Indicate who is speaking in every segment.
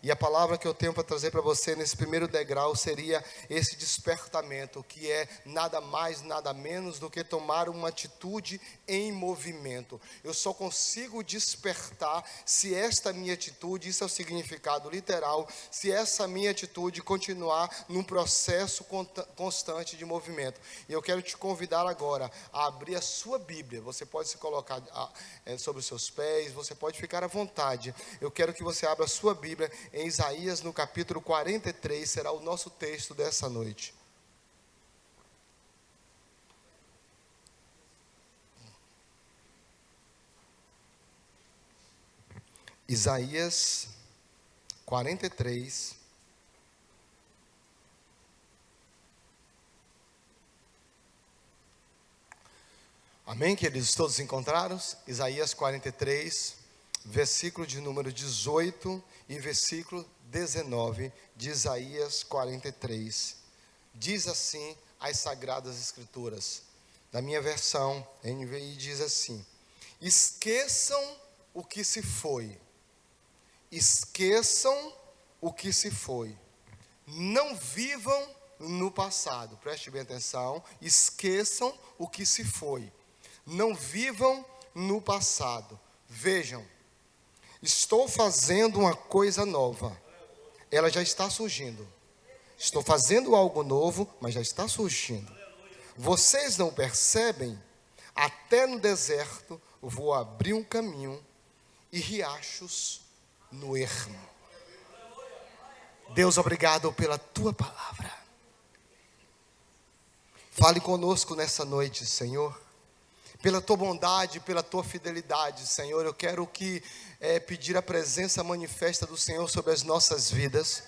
Speaker 1: E a palavra que eu tenho para trazer para você nesse primeiro degrau seria esse despertamento, que é nada mais, nada menos do que tomar uma atitude em movimento. Eu só consigo despertar se esta minha atitude, isso é o significado literal, se essa minha atitude continuar num processo constante de movimento. E eu quero te convidar agora a abrir a sua Bíblia. Você pode se colocar sobre os seus pés, você pode ficar à vontade. Eu quero que você abra a sua Bíblia em Isaías, no capítulo 43, será o nosso texto dessa noite. Isaías 43. Amém, queridos? Todos encontraram? Isaías 43, versículo de número 18 e versículo 19 de Isaías 43. Diz assim as Sagradas Escrituras. Na minha versão, NVI, diz assim: esqueçam o que se foi. Esqueçam o que se foi. Não vivam no passado. Preste bem atenção. Esqueçam o que se foi. Não vivam no passado. Vejam, estou fazendo uma coisa nova. Ela já está surgindo. Estou fazendo algo novo, mas já está surgindo. Vocês não percebem? Até no deserto vou abrir um caminho e riachos no ermo. Deus, obrigado pela tua palavra. Fale conosco nessa noite, Senhor. Pela tua bondade, pela tua fidelidade, Senhor, eu quero pedir a presença manifesta do Senhor sobre as nossas vidas.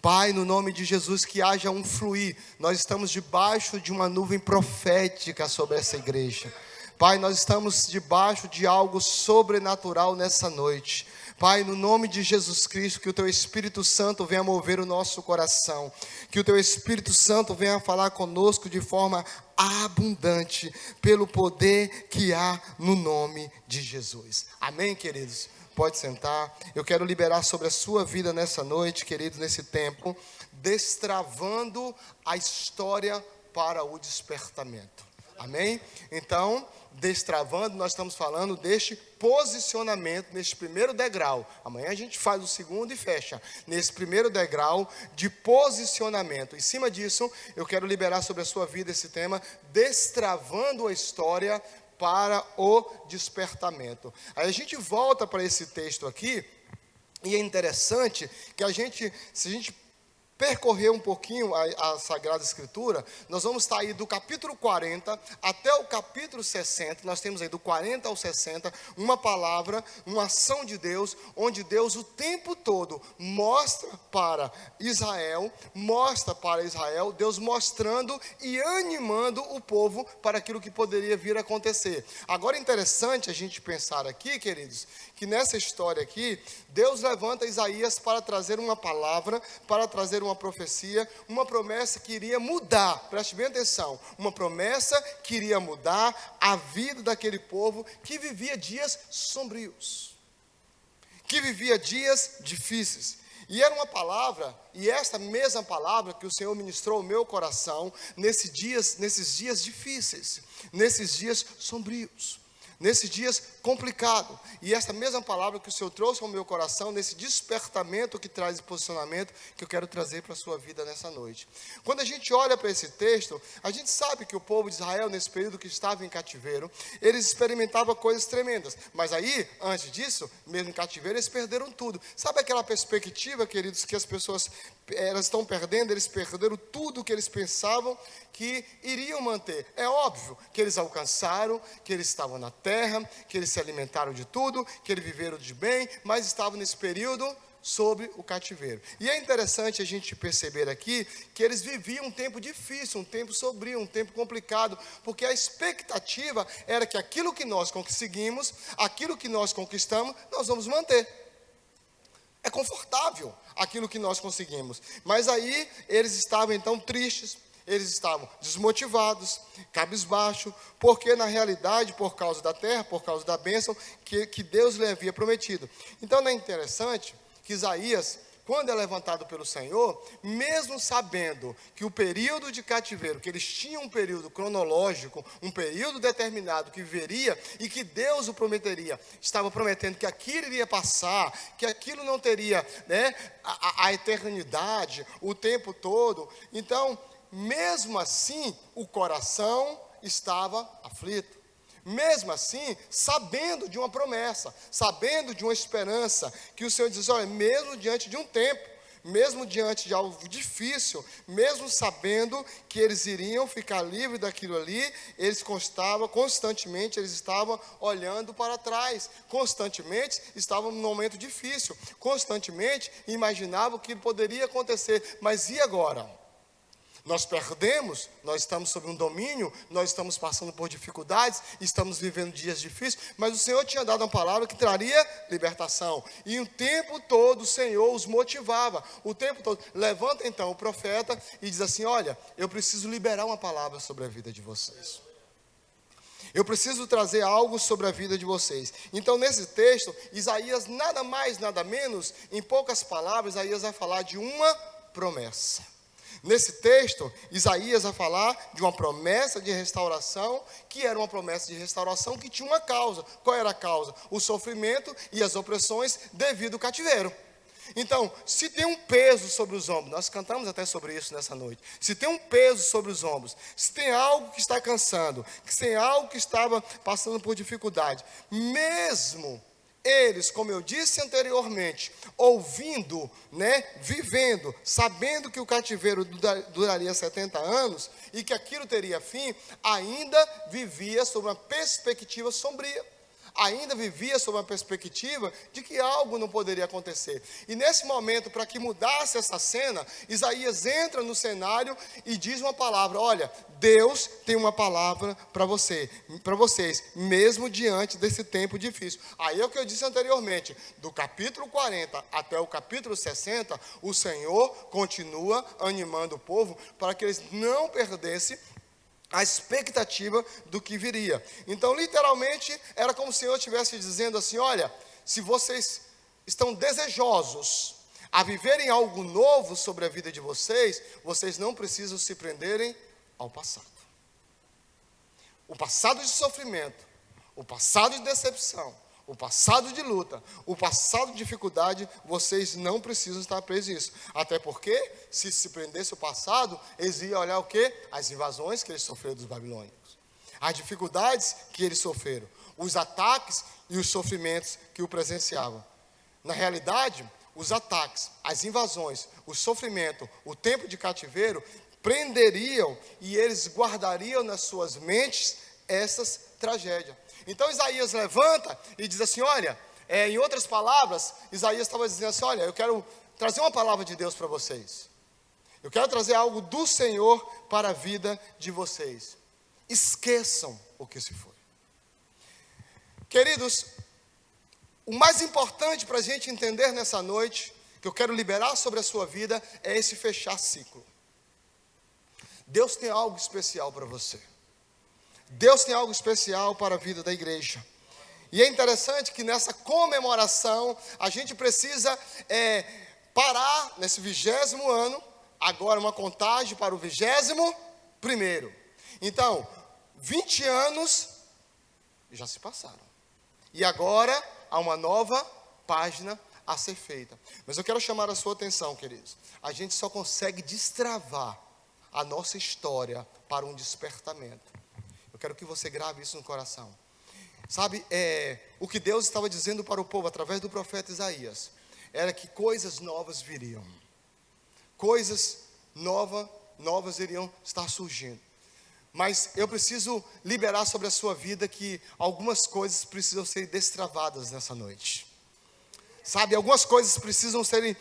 Speaker 1: Pai, no nome de Jesus, que haja um fluir. Nós estamos debaixo de uma nuvem profética sobre essa igreja. Pai, nós estamos debaixo de algo sobrenatural nessa noite. Pai, no nome de Jesus Cristo, que o Teu Espírito Santo venha mover o nosso coração. Que o Teu Espírito Santo venha falar conosco de forma abundante, pelo poder que há no nome de Jesus. Amém, queridos? Pode sentar. Eu quero liberar sobre a sua vida nessa noite, queridos, nesse tempo, destravando a história para o despertamento. Amém? Então, destravando, nós estamos falando deste posicionamento, neste primeiro degrau. Amanhã a gente faz o segundo e fecha. Nesse primeiro degrau de posicionamento. Em cima disso, eu quero liberar sobre a sua vida esse tema, destravando a história para o despertamento. Aí a gente volta para esse texto aqui, e é interessante que se a gente percorrer um pouquinho a Sagrada Escritura, nós vamos estar aí do capítulo 40 até o capítulo 60, nós temos aí do 40 ao 60, uma palavra, uma ação de Deus, onde Deus o tempo todo mostra para Israel, Deus mostrando e animando o povo para aquilo que poderia vir a acontecer. Agora é interessante a gente pensar aqui, queridos, que nessa história aqui, Deus levanta Isaías para trazer uma palavra, para trazer uma profecia, uma promessa que iria mudar, preste bem atenção, uma promessa que iria mudar a vida daquele povo que vivia dias sombrios, que vivia dias difíceis. E era uma palavra, e esta mesma palavra que o Senhor ministrou ao meu coração, nesses dias difíceis, nesses dias sombrios, nesses dias complicados. E essa mesma palavra que o Senhor trouxe ao meu coração, nesse despertamento que traz posicionamento, que eu quero trazer para a sua vida nessa noite. Quando a gente olha para esse texto, a gente sabe que o povo de Israel, nesse período que estava em cativeiro, eles experimentavam coisas tremendas. Mas aí, antes disso, mesmo em cativeiro, eles perderam tudo. Sabe aquela perspectiva, queridos, que as pessoas elas estão perdendo? Eles perderam tudo que eles pensavam que iriam manter. É óbvio que eles alcançaram, que eles estavam na terra, que eles se alimentaram de tudo, que eles viveram de bem, mas estavam nesse período sobre o cativeiro. E é interessante a gente perceber aqui que eles viviam um tempo difícil, um tempo sombrio, um tempo complicado, porque a expectativa era que aquilo que nós conseguimos, aquilo que nós conquistamos, nós vamos manter. É confortável aquilo que nós conseguimos. Mas aí eles estavam então tristes, eles estavam desmotivados, cabisbaixo, porque na realidade, por causa da terra, por causa da bênção que Deus lhe havia prometido. Então não é interessante que Isaías, quando é levantado pelo Senhor, mesmo sabendo que o período de cativeiro, que eles tinham um período cronológico, um período determinado que viveria e que Deus o prometeria, estava prometendo que aquilo iria passar, que aquilo não teria, né, a eternidade, o tempo todo. Então, mesmo assim, o coração estava aflito. Mesmo assim, sabendo de uma promessa, sabendo de uma esperança, que o Senhor diz, olha, mesmo diante de um tempo, mesmo diante de algo difícil, mesmo sabendo que eles iriam ficar livres daquilo ali, eles constantemente eles estavam olhando para trás, constantemente estavam num momento difícil, constantemente imaginavam que poderia acontecer, mas e agora? Nós perdemos, nós estamos sob um domínio, nós estamos passando por dificuldades, estamos vivendo dias difíceis, mas o Senhor tinha dado uma palavra que traria libertação. E o tempo todo o Senhor os motivava, o tempo todo. Levanta então o profeta e diz assim, olha, eu preciso liberar uma palavra sobre a vida de vocês. Eu preciso trazer algo sobre a vida de vocês. Então, nesse texto, Isaías, nada mais, nada menos, em poucas palavras, Isaías vai falar de uma promessa. Nesse texto, Isaías vai falar de uma promessa de restauração, que era uma promessa de restauração que tinha uma causa. Qual era a causa? O sofrimento e as opressões devido ao cativeiro. Então, se tem um peso sobre os ombros, nós cantamos até sobre isso nessa noite. Se tem um peso sobre os ombros, se tem algo que está cansando, se tem algo que estava passando por dificuldade, mesmo eles, como eu disse anteriormente, ouvindo, né, vivendo, sabendo que o cativeiro duraria 70 anos e que aquilo teria fim, ainda vivia sob uma perspectiva sombria. Ainda vivia sob uma perspectiva de que algo não poderia acontecer. E nesse momento, para que mudasse essa cena, Isaías entra no cenário e diz uma palavra, olha, Deus tem uma palavra para vocês, mesmo diante desse tempo difícil. Aí é o que eu disse anteriormente, do capítulo 40 até o capítulo 60, o Senhor continua animando o povo para que eles não perdessem a expectativa do que viria. Então, literalmente, era como se o Senhor estivesse dizendo assim, olha, se vocês estão desejosos a viverem algo novo sobre a vida de vocês, vocês não precisam se prenderem ao passado. O passado de sofrimento, o passado de decepção, o passado de luta, o passado de dificuldade, vocês não precisam estar presos nisso. Até porque, se prendesse o passado, eles iam olhar o quê? As invasões que eles sofreram dos babilônicos. As dificuldades que eles sofreram. Os ataques e os sofrimentos que o presenciavam. Na realidade, os ataques, as invasões, o sofrimento, o tempo de cativeiro, prenderiam e eles guardariam nas suas mentes essas tragédias. Então Isaías levanta e diz assim, olha, em outras palavras, Isaías estava dizendo assim, olha, eu quero trazer uma palavra de Deus para vocês. Eu quero trazer algo do Senhor para a vida de vocês. Esqueçam o que se foi. Queridos, o mais importante para a gente entender nessa noite, que eu quero liberar sobre a sua vida, é esse fechar ciclo. Deus tem algo especial para você. Deus tem algo especial para a vida da igreja. E é interessante que nessa comemoração, a gente precisa parar nesse 20º ano, agora uma contagem para o 21º. Então, 20 anos já se passaram. E agora há uma nova página a ser feita. Mas eu quero chamar a sua atenção, queridos. A gente só consegue destravar a nossa história para um despertamento. Eu quero que você grave isso no coração. Sabe, o que Deus estava dizendo para o povo através do profeta Isaías era que coisas novas viriam. Coisas novas iriam estar surgindo. Mas eu preciso liberar sobre a sua vida que algumas coisas precisam ser destravadas nessa noite. Sabe, algumas coisas precisam serem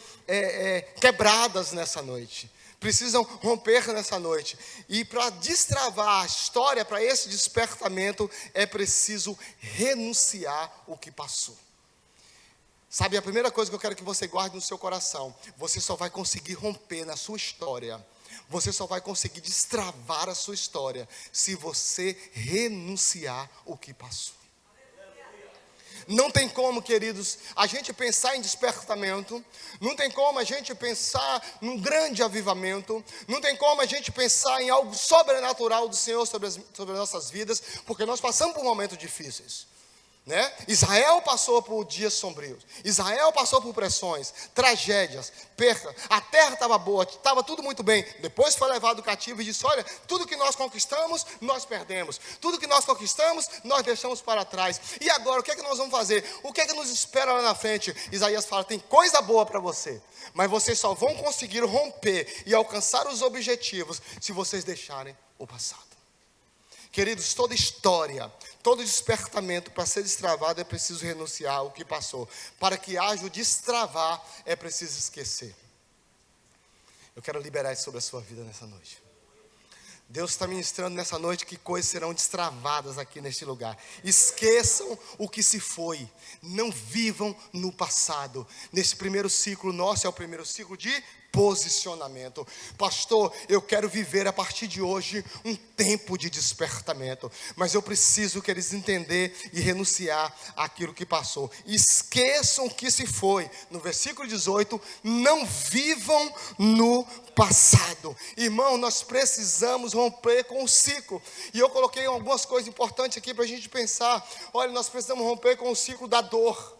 Speaker 1: quebradas nessa noite. Precisam romper nessa noite. E para destravar a história, para esse despertamento, é preciso renunciar o que passou. Sabe, a primeira coisa que eu quero que você guarde no seu coração, você só vai conseguir romper na sua história, você só vai conseguir destravar a sua história, se você renunciar o que passou. Não tem como, queridos, a gente pensar em despertamento, não tem como a gente pensar num grande avivamento, não tem como a gente pensar em algo sobrenatural do Senhor sobre as nossas vidas, porque nós passamos por momentos difíceis. Né? Israel passou por dias sombrios, Israel passou por pressões, tragédias, perca. A terra estava boa, estava tudo muito bem. Depois foi levado cativo e disse: olha, tudo que nós conquistamos, nós perdemos. Tudo que nós conquistamos, nós deixamos para trás. E agora, o que é que nós vamos fazer? O que é que nos espera lá na frente? Isaías fala: tem coisa boa para você, mas vocês só vão conseguir romper e alcançar os objetivos se vocês deixarem o passado. Queridos, toda história, todo despertamento para ser destravado é preciso renunciar ao que passou. Para que haja o destravar, é preciso esquecer. Eu quero liberar isso sobre a sua vida nessa noite. Deus está ministrando nessa noite que coisas serão destravadas aqui neste lugar. Esqueçam o que se foi. Não vivam no passado. Nesse primeiro ciclo nosso, é o primeiro ciclo de posicionamento. Pastor, eu quero viver a partir de hoje um tempo de despertamento. Mas eu preciso que eles entender e renunciar àquilo que passou. Esqueçam o que se foi. No versículo 18, não vivam no passado. Irmão, nós precisamos romper com o ciclo. E eu coloquei algumas coisas importantes aqui para a gente pensar. Olha, nós precisamos romper com o ciclo da dor.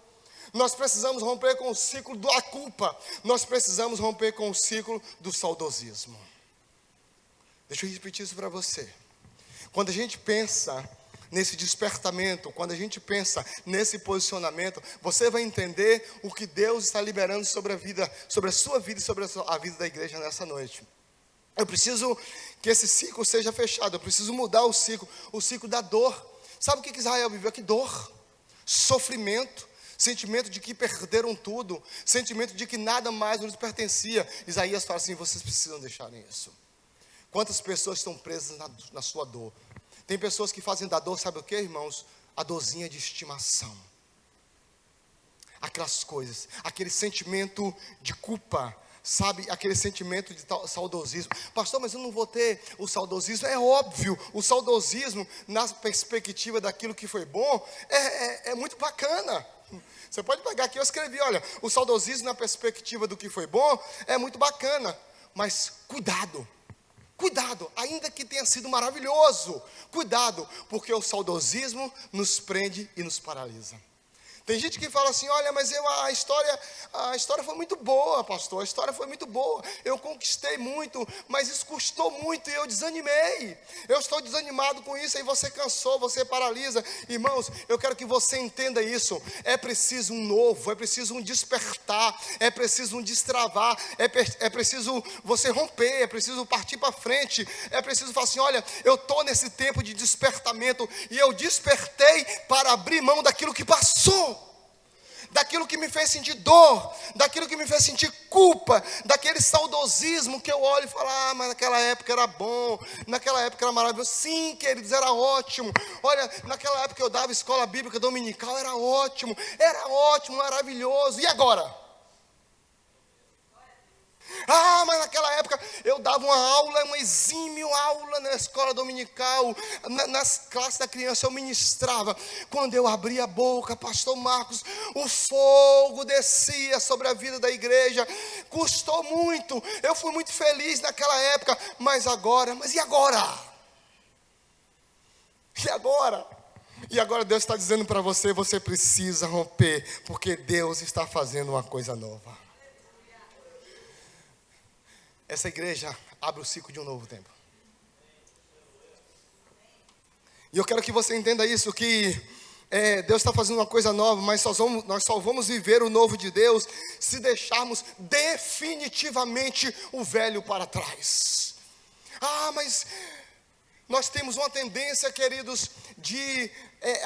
Speaker 1: Nós precisamos romper com o ciclo da culpa. Nós precisamos romper com o ciclo do saudosismo. Deixa eu repetir isso para você. Quando a gente pensa nesse despertamento, quando a gente pensa nesse posicionamento, você vai entender o que Deus está liberando sobre a vida, sobre a sua vida e sobre a vida da igreja nessa noite. Eu preciso que esse ciclo seja fechado. Eu preciso mudar o ciclo da dor. Sabe o que Israel viveu aqui? Dor, sofrimento, sentimento de que perderam tudo, sentimento de que nada mais nos pertencia. Isaías fala assim: vocês precisam deixarem isso. Quantas pessoas estão presas na sua dor? Tem pessoas que fazem da dor, sabe o que, irmãos? A dorzinha de estimação. Aquelas coisas, aquele sentimento de culpa, sabe, aquele sentimento de saudosismo. Pastor, mas eu não vou ter o saudosismo. É óbvio, o saudosismo, na perspectiva daquilo que foi bom, é muito bacana. Você pode pegar aqui, eu escrevi, olha, o saudosismo na perspectiva do que foi bom é muito bacana, mas cuidado, ainda que tenha sido maravilhoso, cuidado, porque o saudosismo nos prende e nos paralisa. Tem gente que fala assim: olha, mas a história foi muito boa, pastor, a história foi muito boa, eu conquistei muito, mas isso custou muito e eu desanimei, eu estou desanimado com isso, aí você cansou, você paralisa. Irmãos, eu quero que você entenda isso. É preciso um novo, é preciso um despertar, é preciso um destravar, é preciso você romper, é preciso partir para frente, é preciso falar assim: olha, eu estou nesse tempo de despertamento e eu despertei para abrir mão daquilo que passou, daquilo que me fez sentir dor, daquilo que me fez sentir culpa, daquele saudosismo que eu olho e falo: ah, mas naquela época era bom, naquela época era maravilhoso. Sim, queridos, era ótimo. Olha, naquela época eu dava escola bíblica dominical, era ótimo, maravilhoso. E agora? Ah, mas naquela época eu dava uma exímia aula na escola dominical, nas classes da criança eu ministrava. Quando eu abria a boca, pastor Marcos, o fogo descia sobre a vida da igreja. Custou muito, eu fui muito feliz naquela época, mas e agora? E agora Deus está dizendo para você: você precisa romper, porque Deus está fazendo uma coisa nova. Essa igreja abre o ciclo de um novo tempo. E eu quero que você entenda isso, que Deus está fazendo uma coisa nova, mas nós só vamos viver o novo de Deus se deixarmos definitivamente o velho para trás. Ah, mas nós temos uma tendência, queridos, de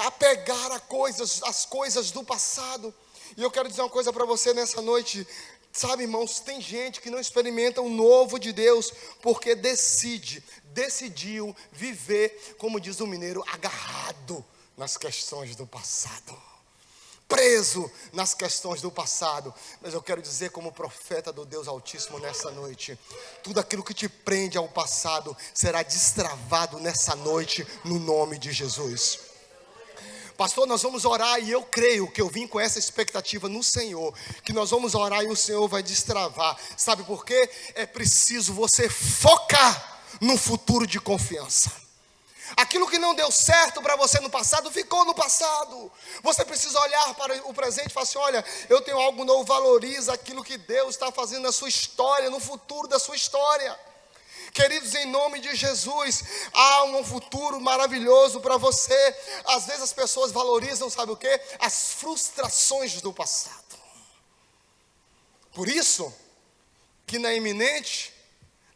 Speaker 1: apegar as coisas do passado. E eu quero dizer uma coisa para você nessa noite. Sabe, irmãos, tem gente que não experimenta o novo de Deus porque decidiu viver, como diz o mineiro, agarrado nas questões do passado, preso nas questões do passado. Mas eu quero dizer, como profeta do Deus Altíssimo nessa noite, tudo aquilo que te prende ao passado será destravado nessa noite no nome de Jesus. Pastor, nós vamos orar e eu creio que eu vim com essa expectativa no Senhor, que nós vamos orar e o Senhor vai destravar. Sabe por quê? É preciso você focar no futuro de confiança. Aquilo que não deu certo para você no passado, ficou no passado. Você precisa olhar para o presente e falar assim: olha, eu tenho algo novo, valoriza aquilo que Deus está fazendo na sua história, no futuro da sua história. Queridos, em nome de Jesus, há um futuro maravilhoso para você. Às vezes as pessoas valorizam, sabe o quê? As frustrações do passado. Por isso, que na iminente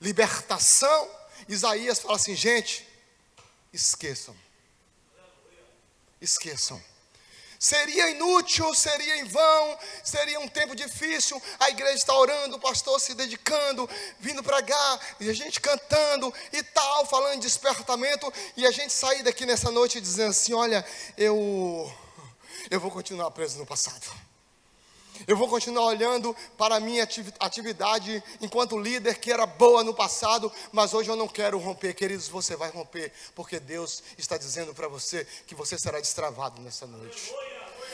Speaker 1: libertação, Isaías fala assim: gente, esqueçam. Seria inútil, seria em vão, seria um tempo difícil. A igreja está orando, o pastor se dedicando, vindo para cá, e a gente cantando e tal, falando de despertamento, e a gente sair daqui nessa noite dizendo assim: olha, eu vou continuar preso no passado. Eu vou continuar olhando para a minha atividade enquanto líder, que era boa no passado, mas hoje eu não quero romper. Queridos, você vai romper, porque Deus está dizendo para você que você será destravado nessa noite.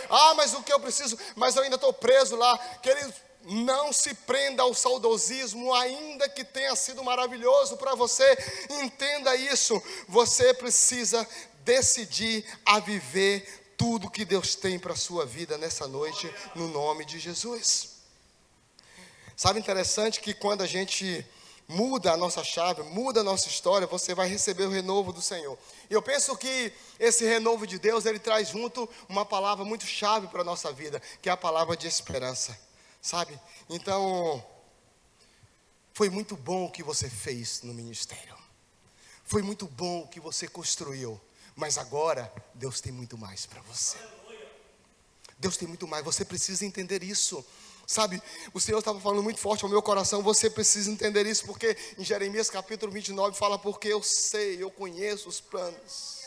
Speaker 1: Ah, mas o que eu preciso? Mas eu ainda estou preso lá. Queridos, não se prenda ao saudosismo, ainda que tenha sido maravilhoso para você. Entenda isso. Você precisa decidir a viver tudo que Deus tem para a sua vida nessa noite, no nome de Jesus. Sabe, interessante que quando a gente muda a nossa chave, muda a nossa história, você vai receber o renovo do Senhor. E eu penso que esse renovo de Deus, ele traz junto uma palavra muito chave para a nossa vida, que é a palavra de esperança, sabe? Então, foi muito bom o que você fez no ministério. Foi muito bom o que você construiu. Mas agora, Deus tem muito mais para você. Deus tem muito mais, você precisa entender isso. Sabe, o Senhor estava falando muito forte ao meu coração, você precisa entender isso, porque em Jeremias capítulo 29 fala: porque eu sei, eu conheço os planos.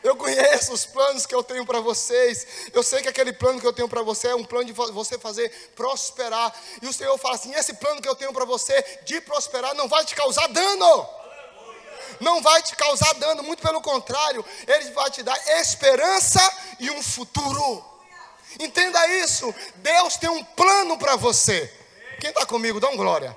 Speaker 1: Eu conheço os planos que eu tenho para vocês. Eu sei que aquele plano que eu tenho para você é um plano de você fazer prosperar. E o Senhor fala assim: esse plano que eu tenho para você de prosperar não vai te causar dano. Não vai te causar dano, muito pelo contrário, Ele vai te dar esperança e um futuro. Entenda isso, Deus tem um plano para você. Quem está comigo, dá um glória.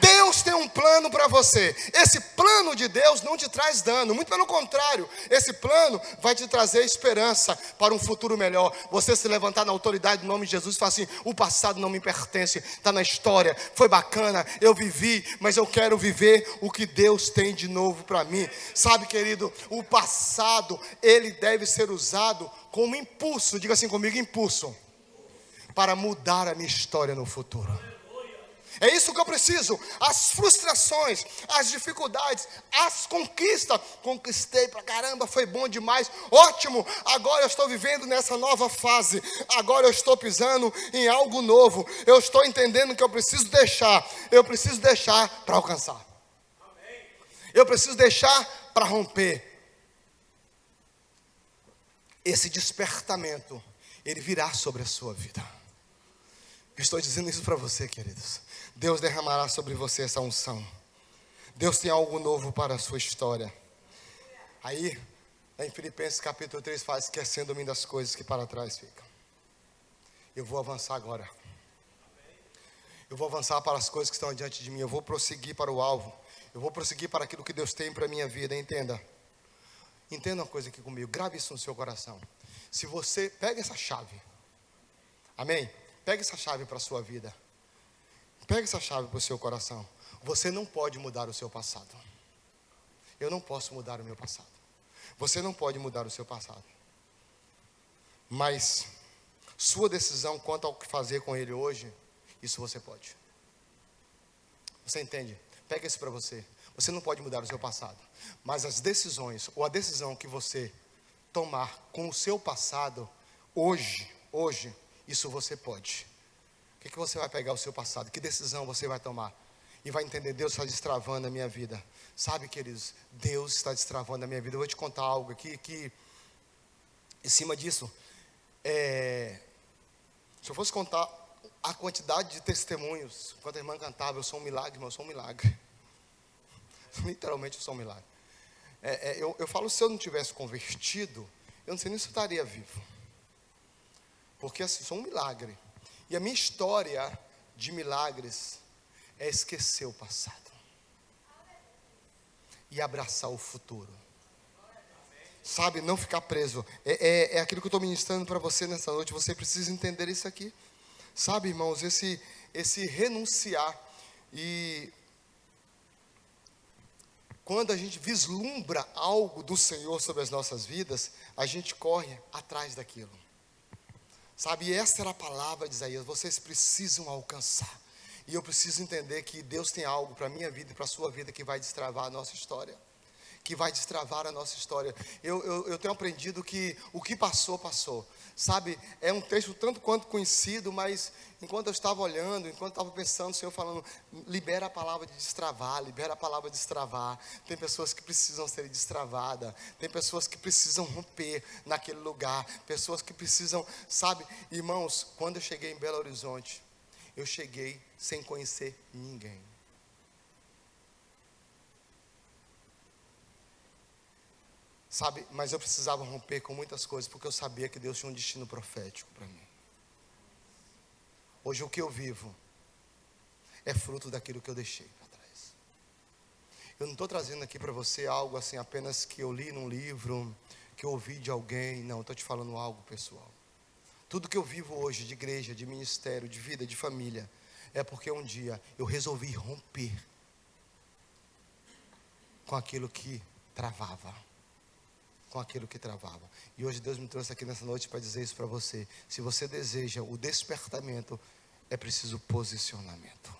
Speaker 1: Deus tem um plano para você. Esse plano de Deus não te traz dano, muito pelo contrário, esse plano vai te trazer esperança para um futuro melhor. Você se levantar na autoridade do nome de Jesus e falar assim: o passado não me pertence, está na história, foi bacana, eu vivi, mas eu quero viver o que Deus tem de novo para mim. Sabe, querido, o passado, ele deve ser usado como impulso, diga assim comigo: impulso, para mudar a minha história no futuro. É isso que eu preciso. As frustrações, as dificuldades, as conquistas. Conquistei pra caramba, foi bom demais. Ótimo, agora eu estou vivendo nessa nova fase. Agora eu estou pisando em algo novo. Eu estou entendendo que eu preciso deixar. Eu preciso deixar para alcançar. Eu preciso deixar para romper. Esse despertamento, ele virá sobre a sua vida. Eu estou dizendo isso para você, queridos. Deus derramará sobre você essa unção. Deus tem algo novo para a sua história. Aí, em Filipenses capítulo 3, fala: esquecendo-me das coisas que para trás ficam. Eu vou avançar agora. Eu vou avançar para as coisas que estão diante de mim. Eu vou prosseguir para o alvo. Eu vou prosseguir para aquilo que Deus tem para a minha vida. Entenda. Entenda uma coisa aqui comigo. Grave isso no seu coração. Se você pega essa chave. Amém? Pega essa chave para a sua vida. Pega essa chave para o seu coração. Você não pode mudar o seu passado. Eu não posso mudar o meu passado. Você não pode mudar o seu passado. Mas sua decisão quanto ao que fazer com ele hoje, isso você pode. Você entende? Pega isso para você. Você não pode mudar o seu passado. Mas as decisões, ou a decisão que você tomar com o seu passado, hoje, isso você pode. O que você vai pegar o seu passado? Que decisão você vai tomar? E vai entender: Deus está destravando a minha vida. Sabe, queridos, Deus está destravando a minha vida. Eu vou te contar algo aqui que, em cima disso, se eu fosse contar a quantidade de testemunhos, enquanto a irmã cantava: eu sou um milagre, irmão, eu sou um milagre. Literalmente eu sou um milagre. Eu falo, se eu não tivesse convertido, eu não sei nem se eu estaria vivo. Porque assim, sou um milagre. E a minha história de milagres é esquecer o passado e abraçar o futuro. Sabe, não ficar preso. É aquilo que eu estou ministrando para você nessa noite. Você precisa entender isso aqui. Sabe, irmãos, esse renunciar. E quando a gente vislumbra algo do Senhor sobre as nossas vidas, a gente corre atrás daquilo. Sabe, e essa era a palavra de Isaías. Vocês precisam alcançar. E eu preciso entender que Deus tem algo para a minha vida e para a sua vida que vai destravar a nossa história. Que vai destravar a nossa história. Eu tenho aprendido que o que passou, passou. Sabe, é um texto tanto quanto conhecido, mas enquanto eu estava olhando, enquanto eu estava pensando, o Senhor falando, libera a palavra de destravar, libera a palavra de destravar. Tem pessoas que precisam ser destravadas, tem pessoas que precisam romper naquele lugar, pessoas que precisam, sabe, irmãos, quando eu cheguei em Belo Horizonte, eu cheguei sem conhecer ninguém. Sabe, mas eu precisava romper com muitas coisas, porque eu sabia que Deus tinha um destino profético para mim. Hoje o que eu vivo é fruto daquilo que eu deixei para trás. Eu não estou trazendo aqui para você algo assim apenas que eu li num livro, que eu ouvi de alguém. Não, eu estou te falando algo pessoal. Tudo que eu vivo hoje de igreja, de ministério, de vida, de família, é porque um dia eu resolvi romper com aquilo que travava. Com aquilo que travava. E hoje Deus me trouxe aqui nessa noite para dizer isso para você. Se você deseja o despertamento, é preciso posicionamento.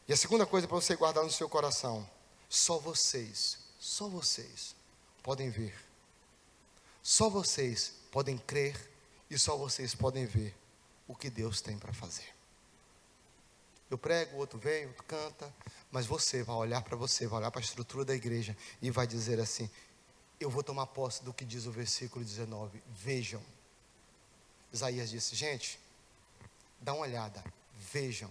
Speaker 1: E a segunda coisa para você guardar no seu coração: só vocês podem ver. Só vocês podem crer e só vocês podem ver o que Deus tem para fazer. Eu prego, o outro vem, o outro canta, mas você vai olhar para você, vai olhar para a estrutura da igreja e vai dizer assim: eu vou tomar posse do que diz o versículo 19. Vejam. Isaías disse: gente, dá uma olhada, vejam,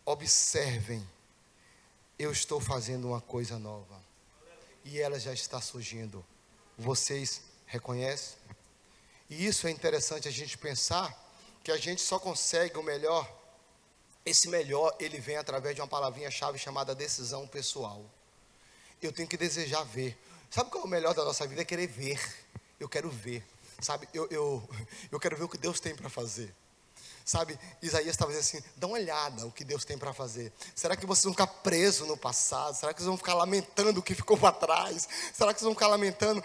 Speaker 1: observem, eu estou fazendo uma coisa nova e ela já está surgindo. Vocês reconhecem? E isso é interessante a gente pensar, que a gente só consegue o melhor. Esse melhor, ele vem através de uma palavrinha-chave chamada decisão pessoal. Eu tenho que desejar ver. Sabe qual é o melhor da nossa vida? É querer ver. Eu quero ver. Sabe, eu quero ver o que Deus tem para fazer. Sabe, Isaías estava dizendo assim: dá uma olhada o que Deus tem para fazer. Será que vocês vão ficar presos no passado? Será que vocês vão ficar lamentando o que ficou para trás? Será que vocês vão ficar lamentando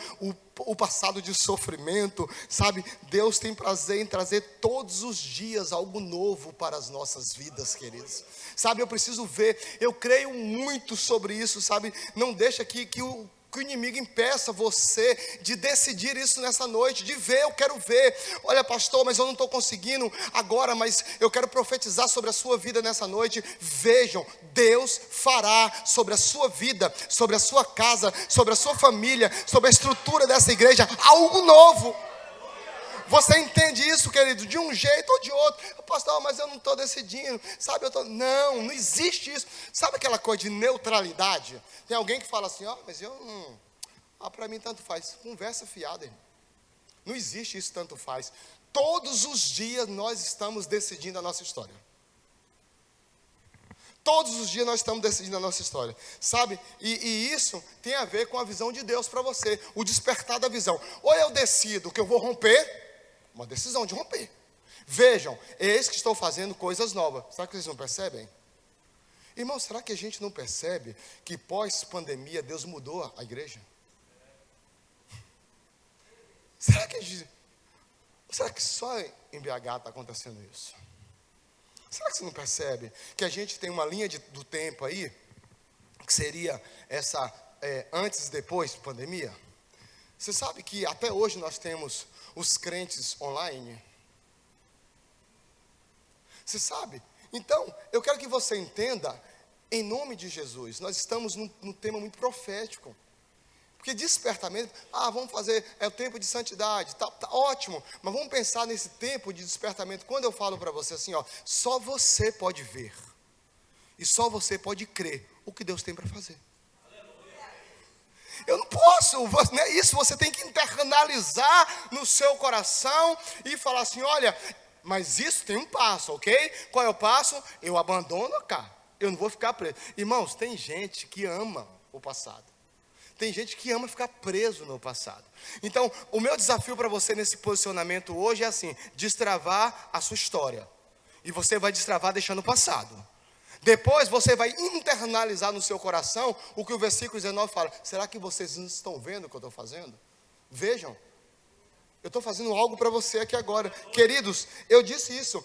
Speaker 1: o passado de sofrimento? Sabe, Deus tem prazer em trazer todos os dias algo novo para as nossas vidas, queridos. Sabe, eu preciso ver, eu creio muito sobre isso, sabe. Não deixa que o inimigo impeça você de decidir isso nessa noite, de ver. Eu quero ver. Olha, pastor, mas eu não estou conseguindo agora, mas eu quero profetizar sobre a sua vida nessa noite. Vejam, Deus fará sobre a sua vida, sobre a sua casa, sobre a sua família, sobre a estrutura dessa igreja, algo novo. Você entende isso, querido, de um jeito ou de outro. Pastor, mas eu não estou decidindo, sabe, não existe isso. Sabe aquela coisa de neutralidade? Tem alguém que fala assim: mas eu não, para mim tanto faz. Conversa fiada, irmão. Não existe isso, tanto faz. Todos os dias nós estamos decidindo a nossa história. Todos os dias nós estamos decidindo a nossa história, sabe? E isso tem a ver com a visão de Deus para você, o despertar da visão. Ou eu decido que eu vou romper, uma decisão de romper. Vejam, eis que estou fazendo coisas novas. Será que vocês não percebem? Irmão, será que a gente não percebe que pós-pandemia Deus mudou a igreja? Será que só em BH está acontecendo isso? Será que você não percebe que a gente tem uma linha do tempo aí, que seria essa antes e depois da pandemia? Você sabe que até hoje nós temos os crentes online? Você sabe? Então, eu quero que você entenda, em nome de Jesus, nós estamos num tema muito profético. Porque despertamento, vamos fazer, é o tempo de santidade, tá ótimo, mas vamos pensar nesse tempo de despertamento. Quando eu falo para você assim, só você pode ver, e só você pode crer o que Deus tem para fazer. Eu não posso, né? Isso você tem que internalizar no seu coração e falar assim, olha, mas isso tem um passo, ok? Qual é o passo? Eu abandono cá, eu não vou ficar preso. Irmãos, tem gente que ama o passado. Tem gente que ama ficar preso no passado. Então, o meu desafio para você nesse posicionamento hoje é assim, destravar a sua história. E você vai destravar deixando o passado. Depois você vai internalizar no seu coração o que o versículo 19 fala. Será que vocês não estão vendo o que eu estou fazendo? Vejam. Eu estou fazendo algo para você aqui agora. Queridos, eu disse isso.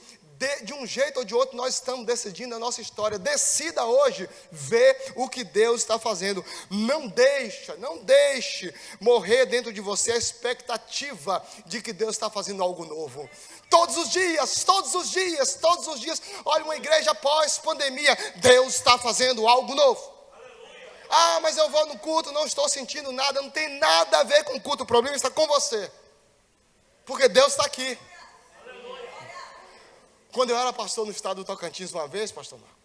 Speaker 1: De um jeito ou de outro, nós estamos decidindo a nossa história. Decida hoje ver o que Deus está fazendo. Não deixe morrer dentro de você a expectativa de que Deus está fazendo algo novo. Todos os dias. Olha, uma igreja pós-pandemia, Deus está fazendo algo novo. Ah, mas eu vou no culto, não estou sentindo nada. Não tem nada a ver com o culto, o problema está com você. Porque Deus está aqui. Quando eu era pastor no estado do Tocantins uma vez, pastor Marco,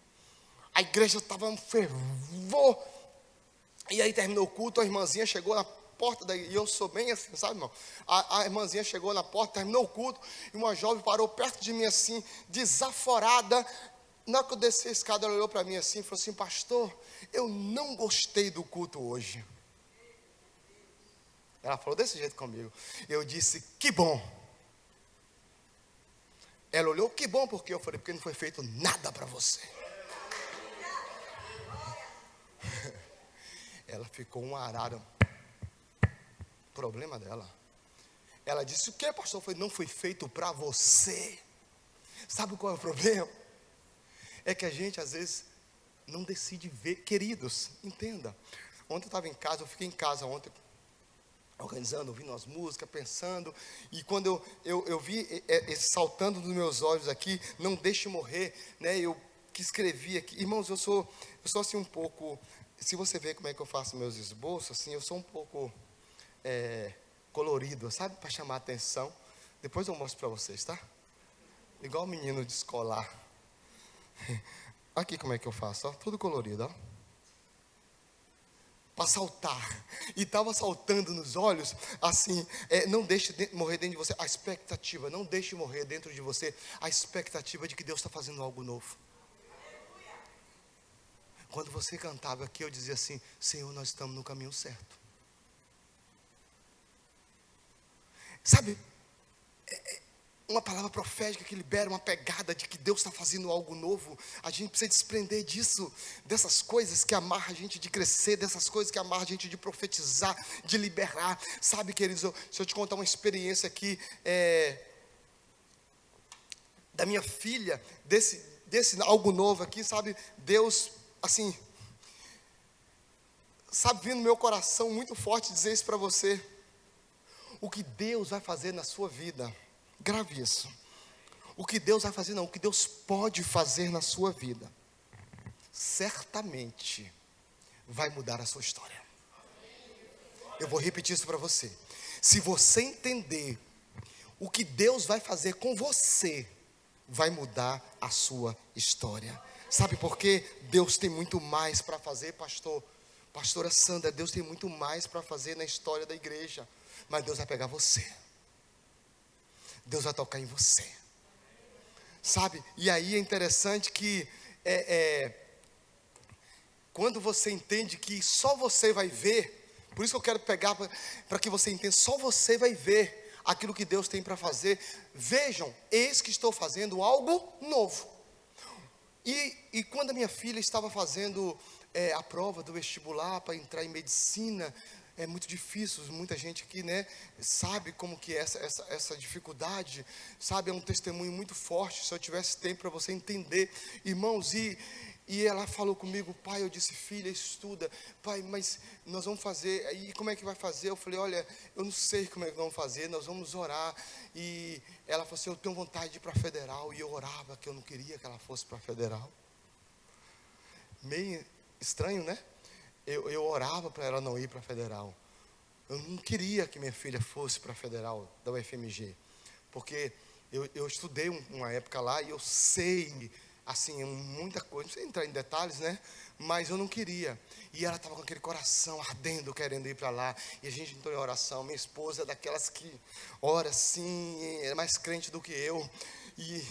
Speaker 1: a igreja estava um fervor. E aí terminou o culto, a irmãzinha chegou na porta, e eu sou bem assim, sabe, irmão? A irmãzinha chegou na porta, terminou o culto, e uma jovem parou perto de mim assim, desaforada. Na hora que eu desci a escada, ela olhou para mim assim e falou assim, pastor, eu não gostei do culto hoje. Ela falou desse jeito comigo. Eu disse, que bom. Ela olhou, que bom, porque eu falei, porque não foi feito nada para você. Ela ficou um arara. Problema dela. Ela disse, o que, pastor? Eu falei, não foi feito para você. Sabe qual é o problema? É que a gente às vezes não decide ver. Queridos, entenda. Ontem eu estava em casa, eu fiquei em casa ontem, organizando, ouvindo as músicas, pensando, e quando eu vi esse saltando dos meus olhos aqui, não deixe morrer, né, eu que escrevi aqui, irmãos, eu sou assim um pouco, se você ver como é que eu faço meus esboços, assim, eu sou um pouco colorido, sabe, para chamar a atenção. Depois eu mostro para vocês, tá? Igual o menino de escolar. Aqui como é que eu faço, ó, tudo colorido, ó. Para saltar, e estava saltando nos olhos, assim, não deixe morrer dentro de você a expectativa, não deixe morrer dentro de você a expectativa de que Deus está fazendo algo novo. Quando você cantava aqui, eu dizia assim, Senhor, nós estamos no caminho certo. Sabe, uma palavra profética que libera uma pegada de que Deus está fazendo algo novo. A gente precisa desprender disso, dessas coisas que amarram a gente de crescer, dessas coisas que amarram a gente de profetizar, de liberar. Sabe, queridos, se eu te contar uma experiência aqui, da minha filha, desse algo novo aqui, sabe, Deus, assim, sabe, vindo no meu coração muito forte dizer isso para você. O que Deus vai fazer na sua vida, grave isso. O que Deus vai fazer, não, o que Deus pode fazer na sua vida, certamente vai mudar a sua história. Eu vou repetir isso para você. Se você entender o que Deus vai fazer com você, vai mudar a sua história. Sabe por quê? Deus tem muito mais para fazer, pastora Sandra, Deus tem muito mais para fazer na história da igreja. Mas Deus vai pegar você. Deus vai tocar em você. Sabe? E aí é interessante que quando você entende que só você vai ver, por isso que eu quero pegar para que você entenda, só você vai ver aquilo que Deus tem para fazer. Vejam, eis que estou fazendo algo novo. E quando a minha filha estava fazendo a prova do vestibular para entrar em medicina, é muito difícil, muita gente aqui, né, sabe como que é essa dificuldade, sabe, é um testemunho muito forte. Se eu tivesse tempo para você entender, irmãos, e ela falou comigo, pai, eu disse, filha, estuda, pai, mas nós vamos fazer, e como é que vai fazer? Eu falei, olha, eu não sei como é que vamos fazer, nós vamos orar. E ela falou assim, eu tenho vontade de ir para a federal, e eu orava que eu não queria que ela fosse para a federal. Meio estranho, né? Eu orava para ela não ir para a federal. Eu não queria que minha filha fosse para a federal da UFMG, porque eu estudei uma época lá e eu sei assim, muita coisa, não sei entrar em detalhes, né? Mas eu não queria. E ela estava com aquele coração ardendo, querendo ir para lá. E a gente entrou em oração. Minha esposa é daquelas que ora assim, é mais crente do que eu. E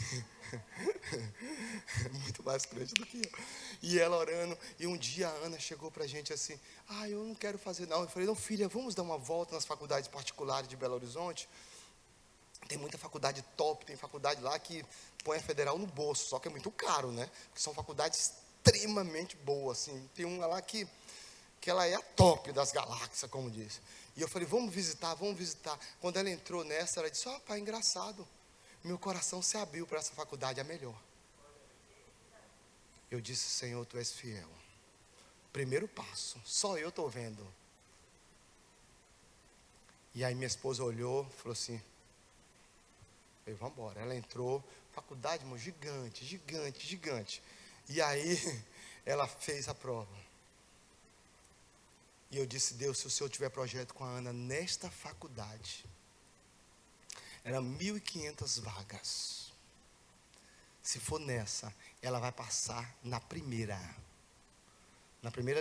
Speaker 1: muito mais crente do que eu. E ela orando. E um dia a Ana chegou para a gente assim: eu não quero fazer não. Eu falei: não, filha, vamos dar uma volta nas faculdades particulares de Belo Horizonte. Tem muita faculdade top, tem faculdade lá que põe a federal no bolso, só que é muito caro, né? Porque são faculdades extremamente boas, assim. Tem uma lá que ela é a top das galáxias, como diz. E eu falei: vamos visitar, vamos visitar. Quando ela entrou nessa, ela disse: pai, engraçado, meu coração se abriu para essa faculdade, é a melhor. Eu disse: Senhor, tu és fiel. Primeiro passo, só eu estou vendo. E aí minha esposa olhou, falou assim: vamos embora. Ela entrou, faculdade, irmão, gigante, gigante, gigante. E aí ela fez a prova. E eu disse: Deus, se o Senhor tiver projeto com a Ana nesta faculdade, eram 1.500 vagas. Se for nessa, ela vai passar na primeira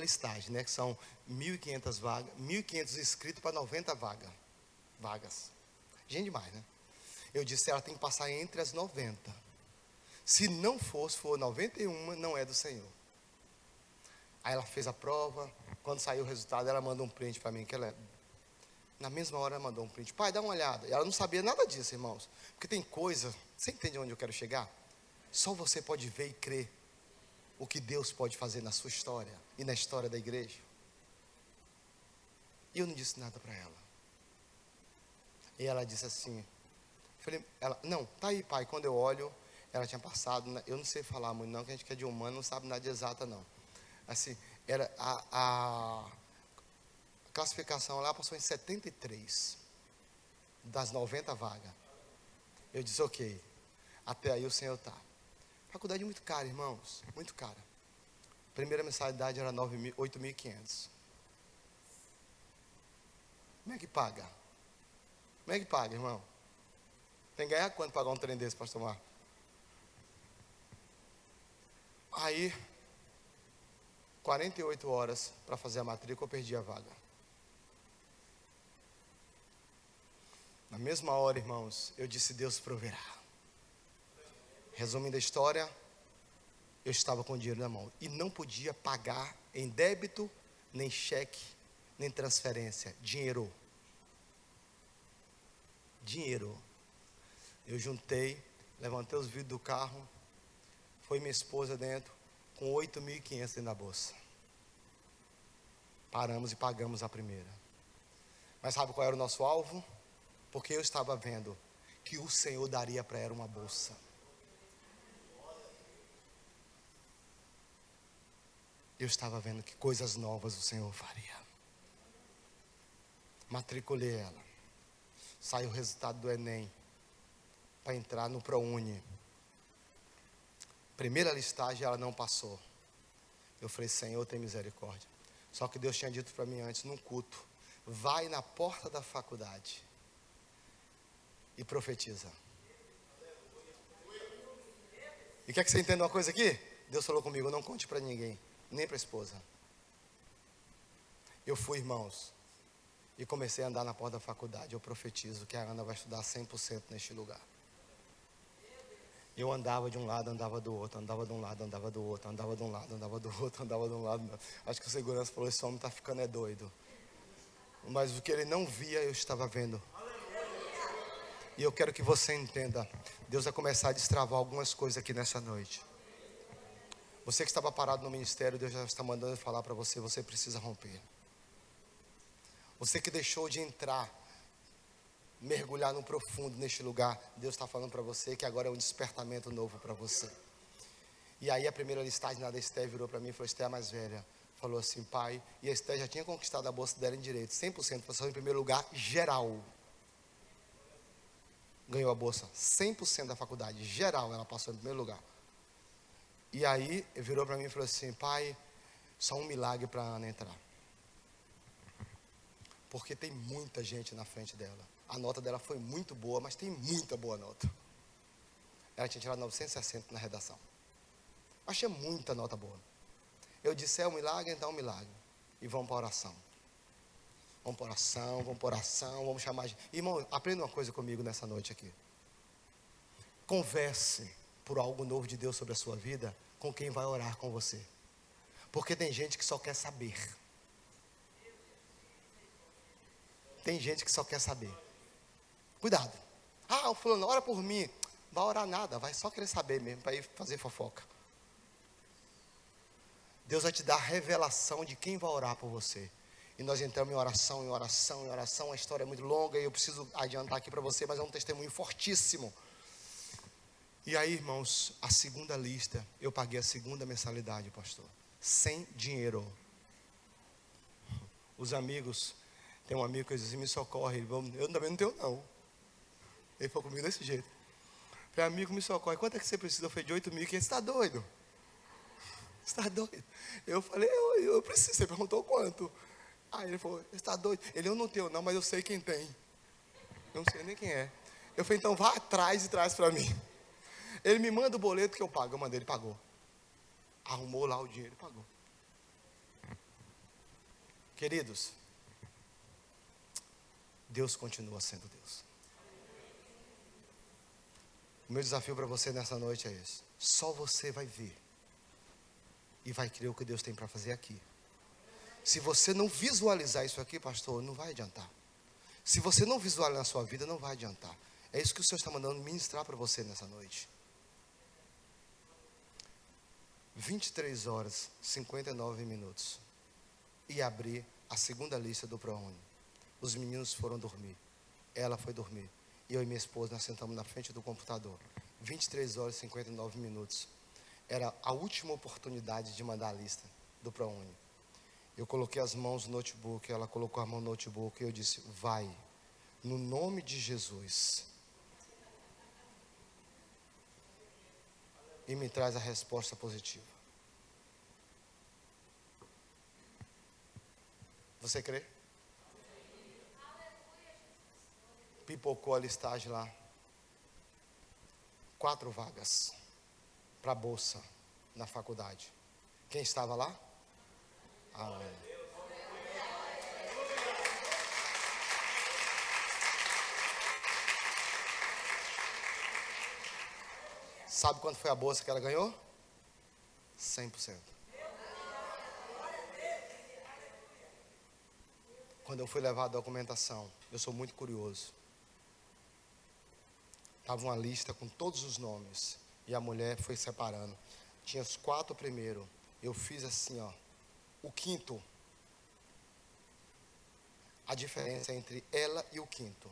Speaker 1: listagem, né? Que são 1.500 vagas, 1.500 inscritos para 90 vagas. Gente demais, né? Eu disse: ela tem que passar entre as 90. Se não for 91, não é do Senhor. Aí ela fez a prova. Quando saiu o resultado, ela mandou um print para mim, na mesma hora ela mandou um print: pai, dá uma olhada. E ela não sabia nada disso, irmãos. Porque tem coisa, você entende onde eu quero chegar? Só você pode ver e crer o que Deus pode fazer na sua história e na história da igreja. E eu não disse nada para ela. E ela disse assim, não, tá aí, pai. Quando eu olho, ela tinha passado, eu não sei falar muito não, que a gente que é de humano não sabe nada de exata não. Assim, era a classificação lá passou em 73 das 90 vagas. Eu disse: ok, até aí o Senhor está. Faculdade muito cara, irmãos, muito cara. Primeira mensalidade era 8.500. Como é que paga? Como é que paga, irmão? Tem que ganhar quanto pagar um trem desse, pastor Marcos? Aí, 48 horas para fazer a matrícula, eu perdi a vaga. Na mesma hora, irmãos, eu disse: Deus proverá. Resumindo a história, eu estava com o dinheiro na mão e não podia pagar em débito, nem cheque, nem transferência. Dinheiro. Eu juntei, levantei os vidros do carro, foi minha esposa dentro, com 8.500 dentro da bolsa. Paramos e pagamos a primeira. Mas sabe qual era o nosso alvo? Porque eu estava vendo que o Senhor daria para ela uma bolsa. Eu estava vendo que coisas novas o Senhor faria. Matriculei ela. Saiu o resultado do Enem para entrar no ProUni. Primeira listagem ela não passou. Eu falei: Senhor, tem misericórdia. Só que Deus tinha dito para mim antes, num culto: vai na porta da faculdade e profetiza. E quer que você entenda uma coisa aqui? Deus falou comigo: não conte para ninguém, nem para a esposa. Eu fui, irmãos, e comecei a andar na porta da faculdade. Eu profetizo que a Ana vai estudar 100% neste lugar. Eu andava de um lado, andava do outro, andava de um lado, andava do outro, andava de um lado, andava do outro, andava de um lado. Acho que o segurança falou: esse homem está ficando doido. Mas o que ele não via, eu estava vendo. E eu quero que você entenda, Deus vai começar a destravar algumas coisas aqui nessa noite. Você que estava parado no ministério, Deus já está mandando falar para você: você precisa romper. Você que deixou de entrar, mergulhar no profundo neste lugar, Deus está falando para você que agora é um despertamento novo para você. E aí a primeira listagem da Esté virou para mim e falou: Esté, a mais velha, falou assim: pai, e a Esté já tinha conquistado a bolsa dela em direito, 100%, passou em primeiro lugar, geral. Ganhou a bolsa, 100% da faculdade, geral, ela passou em primeiro lugar. E aí virou para mim e falou assim: pai, só um milagre para a Ana entrar. Porque tem muita gente na frente dela. A nota dela foi muito boa, mas tem muita boa nota. Ela tinha tirado 960 na redação. Achei muita nota boa. Eu disse, é um milagre, então é um milagre. E vamos para a oração. Vamos para oração, vamos para oração, vamos chamar... Irmão, aprenda uma coisa comigo nessa noite aqui. Converse por algo novo de Deus sobre a sua vida com quem vai orar com você. Porque tem gente que só quer saber. Tem gente que só quer saber. Cuidado. Ah, o fulano, ora por mim. Não vai orar nada, vai só querer saber mesmo, para ir fazer fofoca. Deus vai te dar a revelação de quem vai orar por você. E nós entramos em oração, em oração, em oração. A história é muito longa e eu preciso adiantar aqui para você, mas é um testemunho fortíssimo. E aí, irmãos, a segunda lista, eu paguei a segunda mensalidade, pastor. Sem dinheiro. Os amigos, tem um amigo que diz assim, me socorre. Eu também não tenho não. Ele falou comigo desse jeito. Falei, amigo, me socorre. Quanto é que você precisa? Eu falei, de 8.500. Você está doido? Você está doido? Eu falei, eu preciso. Você perguntou quanto? Aí ele falou, você está doido? Ele, eu não tenho não, mas eu sei quem tem. Eu não sei nem quem é. Eu falei, então vá atrás e traz para mim. Ele me manda o boleto que eu pago. Eu mandei, ele pagou. Arrumou lá o dinheiro e pagou. Queridos, Deus continua sendo Deus. O meu desafio para você nessa noite é esse. Só você vai ver e vai crer o que Deus tem para fazer aqui. Se você não visualizar isso aqui, pastor, não vai adiantar. Se você não visualizar na sua vida, não vai adiantar. É isso que o Senhor está mandando ministrar para você nessa noite. 23 horas, 59 minutos. E abri a segunda lista do ProUni. Os meninos foram dormir. Ela foi dormir. E eu e minha esposa, nós sentamos na frente do computador. 23 horas e 59 minutos. Era a última oportunidade de mandar a lista do ProUni. Eu coloquei as mãos no notebook, ela colocou a mão no notebook e eu disse, vai, no nome de Jesus. E me traz a resposta positiva. Você crê? Pipocou a listagem lá. 4 vagas para bolsa na faculdade. Quem estava lá? A Ana. Sabe quanto foi a bolsa que ela ganhou? 100%. Quando eu fui levar a documentação, eu sou muito curioso. Estava uma lista com todos os nomes. E a mulher foi separando. Tinha os 4 primeiros. Eu fiz assim, ó. O quinto. A diferença entre ela e o quinto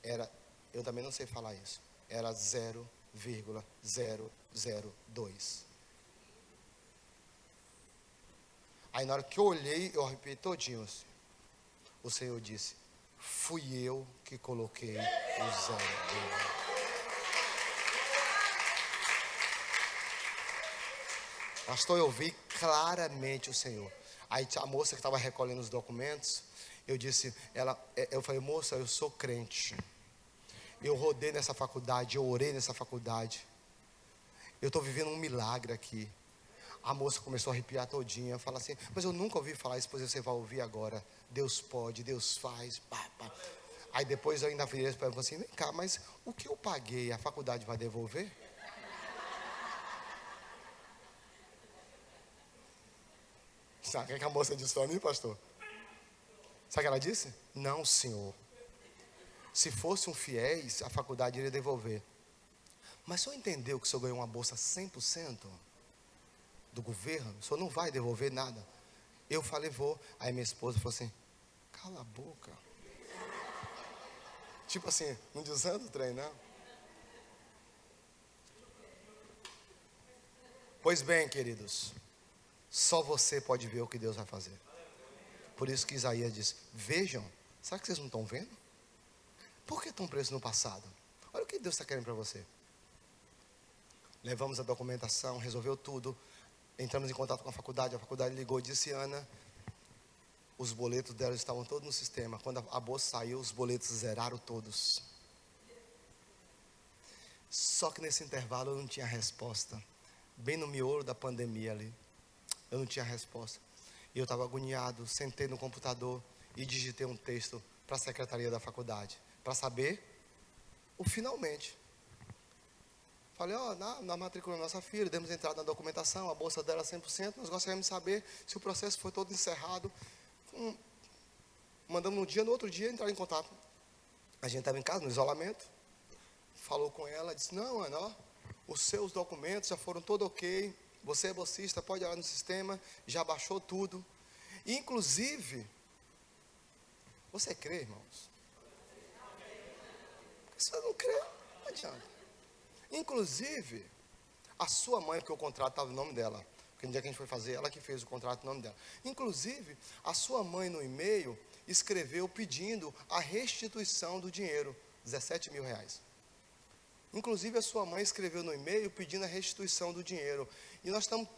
Speaker 1: era, eu também não sei falar isso, era 0,002. Aí na hora que eu olhei, eu arrepiei todinho assim. O Senhor disse, fui eu que coloquei o 0. Pastor, eu vi claramente o Senhor. Aí a moça que estava recolhendo os documentos, eu falei, moça, eu sou crente. Eu rodei nessa faculdade, eu orei nessa faculdade. Eu estou vivendo um milagre aqui. A moça começou a arrepiar todinha, fala assim, mas eu nunca ouvi falar isso, pois você vai ouvir agora. Deus pode, Deus faz, pá, pá. Aí depois eu ainda virei para ela e falei assim, vem cá, mas o que eu paguei, a faculdade vai devolver? Sabe o que a moça disse para mim, pastor? Sabe o que ela disse? Não, senhor. Se fosse um fiéis, a faculdade iria devolver. Mas o senhor entendeu que o senhor ganhou uma bolsa 100% do governo? O senhor não vai devolver nada? Eu falei, vou. Aí minha esposa falou assim, cala a boca. Tipo assim, não desanda o trem, não. Pois bem, queridos, só você pode ver o que Deus vai fazer. Por isso que Isaías diz, vejam, será que vocês não estão vendo? Por que estão presos no passado? Olha o que Deus está querendo para você. Levamos a documentação, resolveu tudo. Entramos em contato com a faculdade ligou e disse, Ana, os boletos dela estavam todos no sistema. Quando a bolsa saiu, os boletos zeraram todos. Só que nesse intervalo eu não tinha resposta. bem no miolo da pandemia ali. Eu não tinha resposta. E eu estava agoniado, sentei no computador e digitei um texto para a secretaria da faculdade, para saber o finalmente. Falei, na matrícula da nossa filha, demos entrada na documentação, a bolsa dela é 100%, nós gostaríamos de saber se o processo foi todo encerrado. Mandamos no outro dia, entrar em contato. A gente estava em casa, no isolamento, falou com ela, disse, não, Ana, os seus documentos já foram todos ok, você é bolsista, pode ir lá no sistema, já baixou tudo. Inclusive, você crê, irmãos? Se você não crê, não adianta. Inclusive, a sua mãe, porque o contrato estava no nome dela, porque no dia que a gente foi fazer, ela que fez o contrato no nome dela. Inclusive, a sua mãe no e-mail escreveu pedindo a restituição do dinheiro, 17 mil reais. Inclusive, a sua mãe escreveu no e-mail pedindo a restituição do dinheiro. E nós estamos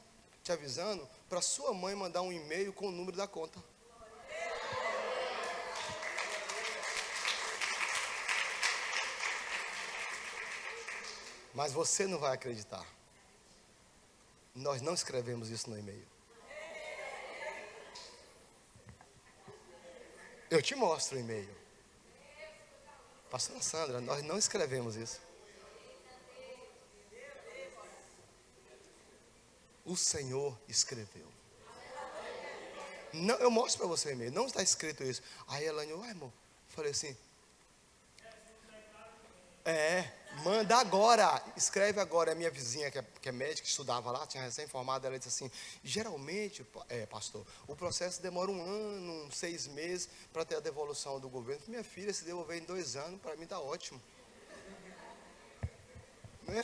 Speaker 1: te avisando para sua mãe mandar um e-mail com o número da conta. Mas você não vai acreditar. Nós não escrevemos isso no e-mail. Eu te mostro o e-mail. Pastora Sandra, nós não escrevemos isso. O Senhor escreveu. Não, eu mostro para você o e-mail. Não está escrito isso. Aí Elaine, irmão, falei assim, manda agora, escreve agora. A minha vizinha, que é médica, que estudava lá, tinha recém-formada, ela disse assim, geralmente, pastor, o processo demora 1 ano, 6 meses, para ter a devolução do governo. Minha filha, se devolver em 2 anos, para mim está ótimo. Né?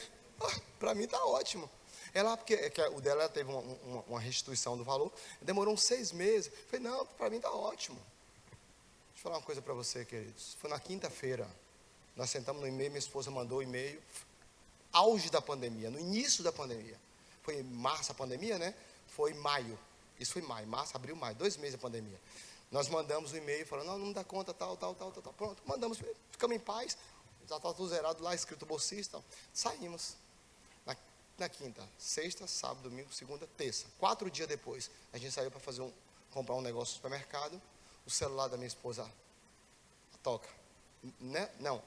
Speaker 1: Para mim está ótimo. Ela, porque o dela teve uma restituição do valor, demorou uns 6 meses. Eu falei, não, para mim está ótimo. Deixa eu falar uma coisa para você, queridos. Foi na quinta-feira. Nós sentamos no e-mail, minha esposa mandou o e-mail, auge da pandemia, no início da pandemia. Foi em março a pandemia, né? Foi em maio. Isso foi em maio, março, abril, maio, 2 meses a pandemia. Nós mandamos o e-mail falando, não dá conta, tal. Pronto, mandamos, ficamos em paz. Já estava tudo zerado lá, escrito bolsista. Saímos. Na quinta, sexta, sábado, domingo, segunda, terça. 4 dias depois, a gente saiu para comprar um negócio no supermercado. O celular da minha esposa toca. Né? Não.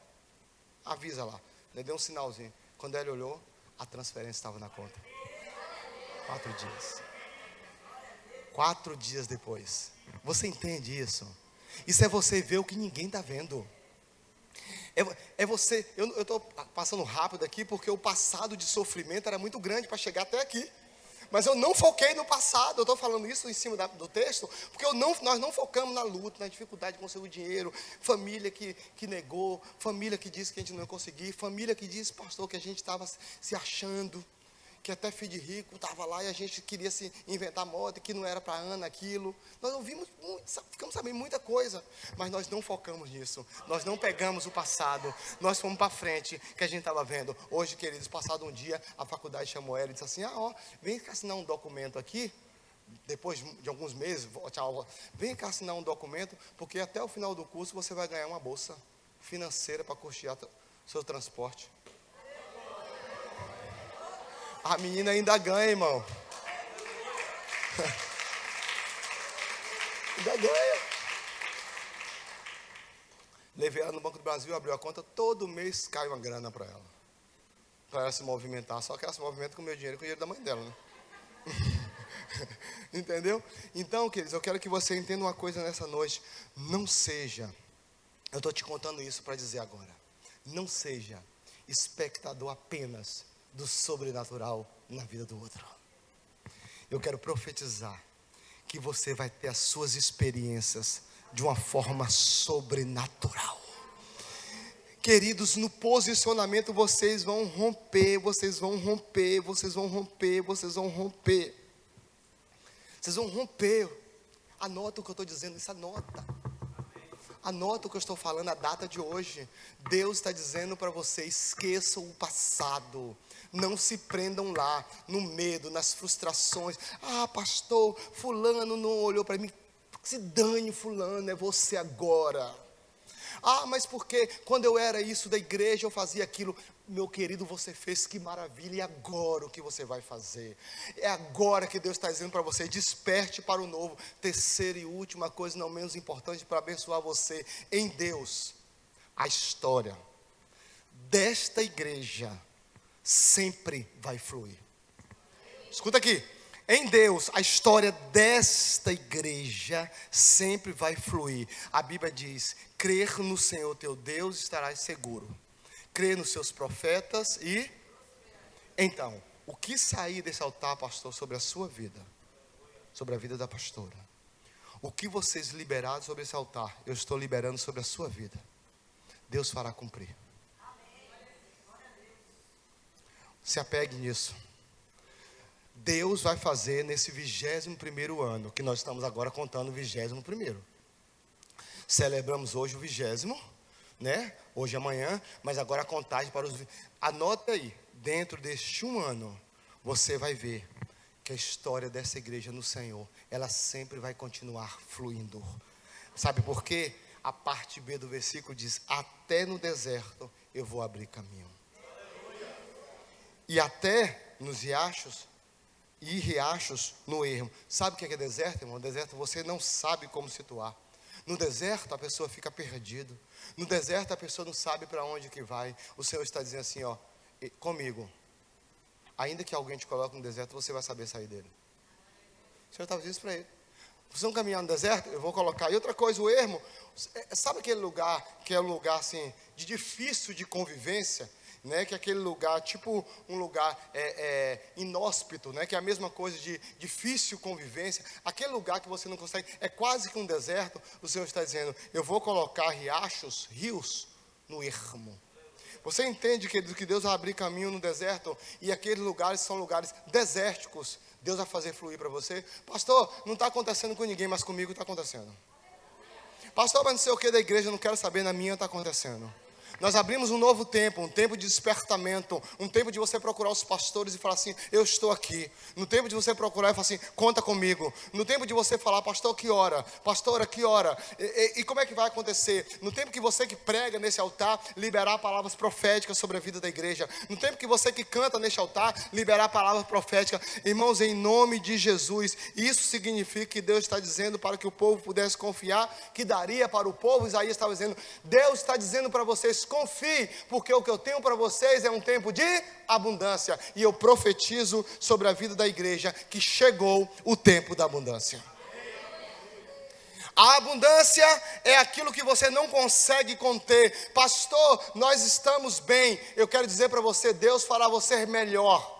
Speaker 1: Avisa lá. Ele deu um sinalzinho. Quando ele olhou, a transferência estava na conta. 4 dias. 4 dias depois. Você entende isso? Isso é você ver o que ninguém está vendo. É você. Eu estou passando rápido aqui porque o passado de sofrimento era muito grande para chegar até aqui. Mas eu não foquei no passado. Eu estou falando isso em cima do texto porque nós não focamos na luta, na dificuldade de conseguir o dinheiro. Família que negou, família que disse que a gente não ia conseguir, família que disse, pastor, que a gente estava se achando, que até filho de rico estava lá e a gente queria se inventar moda, que não era para Ana aquilo. Nós ouvimos ficamos sabendo muita coisa, mas nós não focamos nisso. Nós não pegamos o passado, nós fomos para frente, que a gente estava vendo. Hoje, queridos, passado um dia, a faculdade chamou ela e disse assim, vem cá assinar um documento aqui, depois de alguns meses, vem cá assinar um documento, porque até o final do curso você vai ganhar uma bolsa financeira para custear seu transporte. A menina ainda ganha, irmão. Ainda ganha. Levei ela no Banco do Brasil, abriu a conta, todo mês cai uma grana para ela se movimentar. Só que ela se movimenta com o meu dinheiro e com o dinheiro da mãe dela, né? Entendeu? Então, queridos, eu quero que você entenda uma coisa nessa noite. Não seja, eu estou te contando isso para dizer agora, não seja espectador apenas do sobrenatural na vida do outro. Eu quero profetizar que você vai ter as suas experiências de uma forma sobrenatural. Queridos, no posicionamento vocês vão romper, vocês vão romper. Anota o que eu estou dizendo, isso anota. Anota o que eu estou falando, a data de hoje. Deus está dizendo para você, esqueçam o passado. Não se prendam lá, no medo, nas frustrações. Pastor, fulano não olhou para mim. Se dane fulano, é você agora. Ah, mas porque quando eu era isso da igreja eu fazia aquilo. Meu querido, você fez, que maravilha. E agora o que você vai fazer? É agora que Deus está dizendo para você: desperte para o novo. Terceira e última coisa, não menos importante, para abençoar você: em Deus, a história desta igreja sempre vai fluir. Escuta aqui. Em Deus, a história desta igreja sempre vai fluir. A Bíblia diz: crer no Senhor teu Deus estarás seguro. Crer nos seus profetas e... Então, o que sair desse altar, pastor, sobre a sua vida, sobre a vida da pastora, o que vocês liberaram sobre esse altar, eu estou liberando sobre a sua vida. Deus fará cumprir. Se apegue nisso. Deus vai fazer nesse 21º ano, que nós estamos agora contando o 21º. Celebramos hoje o 20º, né? Hoje e amanhã, mas agora a contagem para os... Anota aí, dentro deste um ano, você vai ver que a história dessa igreja no Senhor, ela sempre vai continuar fluindo. Sabe por quê? A parte B do versículo diz: até no deserto eu vou abrir caminho. E até nos riachos, e riachos no ermo. Sabe o que é deserto, irmão? Deserto você não sabe como situar. No deserto a pessoa fica perdida. No deserto a pessoa não sabe para onde que vai. O Senhor está dizendo assim, ó, comigo, ainda que alguém te coloque no deserto, você vai saber sair dele. O Senhor estava dizendo isso para ele. Vocês vão caminhar no deserto, eu vou colocar. E outra coisa, o ermo, sabe aquele lugar que é um lugar assim, de difícil de convivência, né? Que é aquele lugar, tipo um lugar inóspito, né? Que é a mesma coisa de difícil convivência. Aquele lugar que você não consegue, é quase que um deserto. O Senhor está dizendo, eu vou colocar riachos, rios, no ermo. Você entende que Deus vai abrir caminho no deserto, e aqueles lugares são lugares desérticos. Deus vai fazer fluir para você. Pastor, não está acontecendo com ninguém, mas comigo está acontecendo. Pastor, mas não sei o que da igreja, não quero saber, na minha está acontecendo. Nós abrimos um novo tempo, um tempo de despertamento, um tempo de você procurar os pastores e falar assim, eu estou aqui. No tempo de você procurar e falar assim, conta comigo. No tempo de você falar, pastor, que hora? Pastora, que hora? E como é que vai acontecer? No tempo que você que prega nesse altar, liberar palavras proféticas sobre a vida da igreja. No tempo que você que canta nesse altar, liberar palavras proféticas. Irmãos, em nome de Jesus, isso significa que Deus está dizendo para que o povo pudesse confiar, que daria para o povo. Isaías estava dizendo, Deus está dizendo para vocês, confie, porque o que eu tenho para vocês é um tempo de abundância. E eu profetizo sobre a vida da igreja que chegou o tempo da abundância. A abundância é aquilo que você não consegue conter. Pastor, nós estamos bem. Eu quero dizer para você, Deus fará você melhor.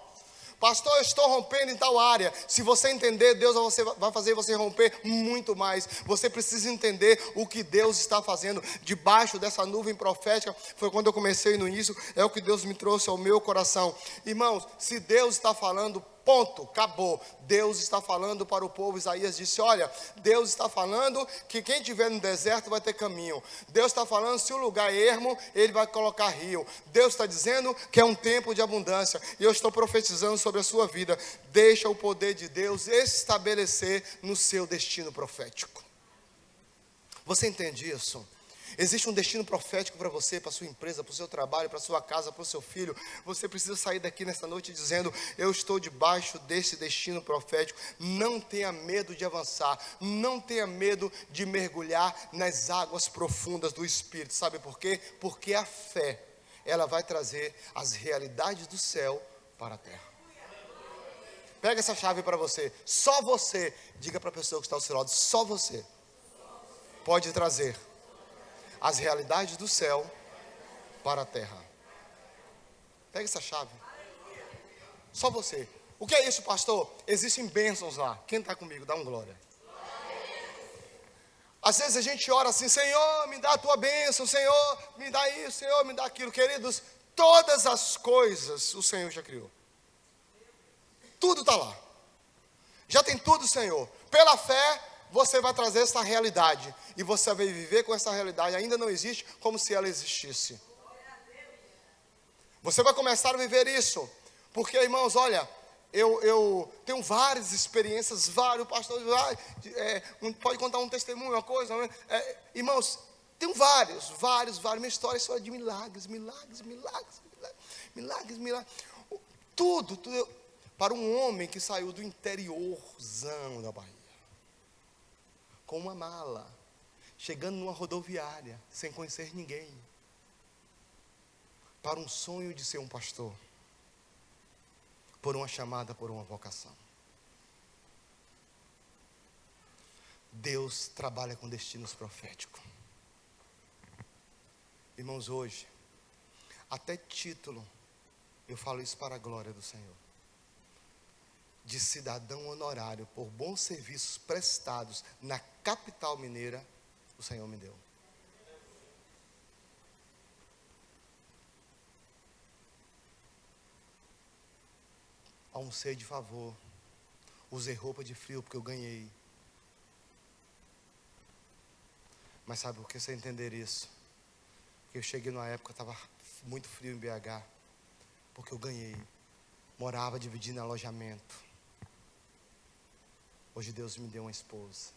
Speaker 1: Pastor, eu estou rompendo em tal área. Se você entender, Deus vai fazer você romper muito mais. Você precisa entender o que Deus está fazendo debaixo dessa nuvem profética. Foi quando eu comecei no início, é o que Deus me trouxe ao meu coração. Irmãos, se Deus está falando, ponto, acabou. Deus está falando para o povo. Isaías disse, olha, Deus está falando que quem estiver no deserto vai ter caminho. Deus está falando, se o lugar é ermo, Ele vai colocar rio. Deus está dizendo que é um tempo de abundância. E eu estou profetizando sobre a sua vida. Deixa o poder de Deus estabelecer no seu destino profético. Você entende isso? Existe um destino profético para você, para a sua empresa, para o seu trabalho, para a sua casa, para o seu filho. Você precisa sair daqui nessa noite dizendo, eu estou debaixo desse destino profético. Não tenha medo de avançar, não tenha medo de mergulhar nas águas profundas do Espírito. Sabe por quê? Porque a fé, ela vai trazer as realidades do céu para a terra. Pega essa chave para você. Só você, diga para a pessoa que está ao seu lado, só você pode trazer as realidades do céu para a terra. Pega essa chave. Só você. O que é isso, pastor? Existem bênçãos lá. Quem está comigo? Dá um glória. Às vezes a gente ora assim, Senhor, me dá a tua bênção, Senhor, me dá isso, Senhor, me dá aquilo. Queridos, todas as coisas o Senhor já criou. Tudo está lá. Já tem tudo, Senhor. Pela fé, você vai trazer essa realidade. E você vai viver com essa realidade. Ainda não existe, como se ela existisse. Você vai começar a viver isso. Porque, irmãos, olha, eu tenho várias experiências, vários pastores, pode contar um testemunho, uma coisa. Irmãos, Tenho vários. Minha história é história de milagres. Tudo. Para um homem que saiu do interiorzão da Bahia, com uma mala, chegando numa rodoviária, sem conhecer ninguém, para um sonho de ser um pastor, por uma chamada, por uma vocação. Deus trabalha com destinos proféticos. Irmãos, hoje, até título, eu falo isso para a glória do Senhor, de cidadão honorário por bons serviços prestados na capital mineira, o Senhor me deu. Almocei de favor, usei roupa de frio porque eu ganhei. Mas sabe por que você entender isso? Porque eu cheguei numa época, estava muito frio em BH, porque eu ganhei. Morava dividindo alojamento. Hoje Deus me deu uma esposa,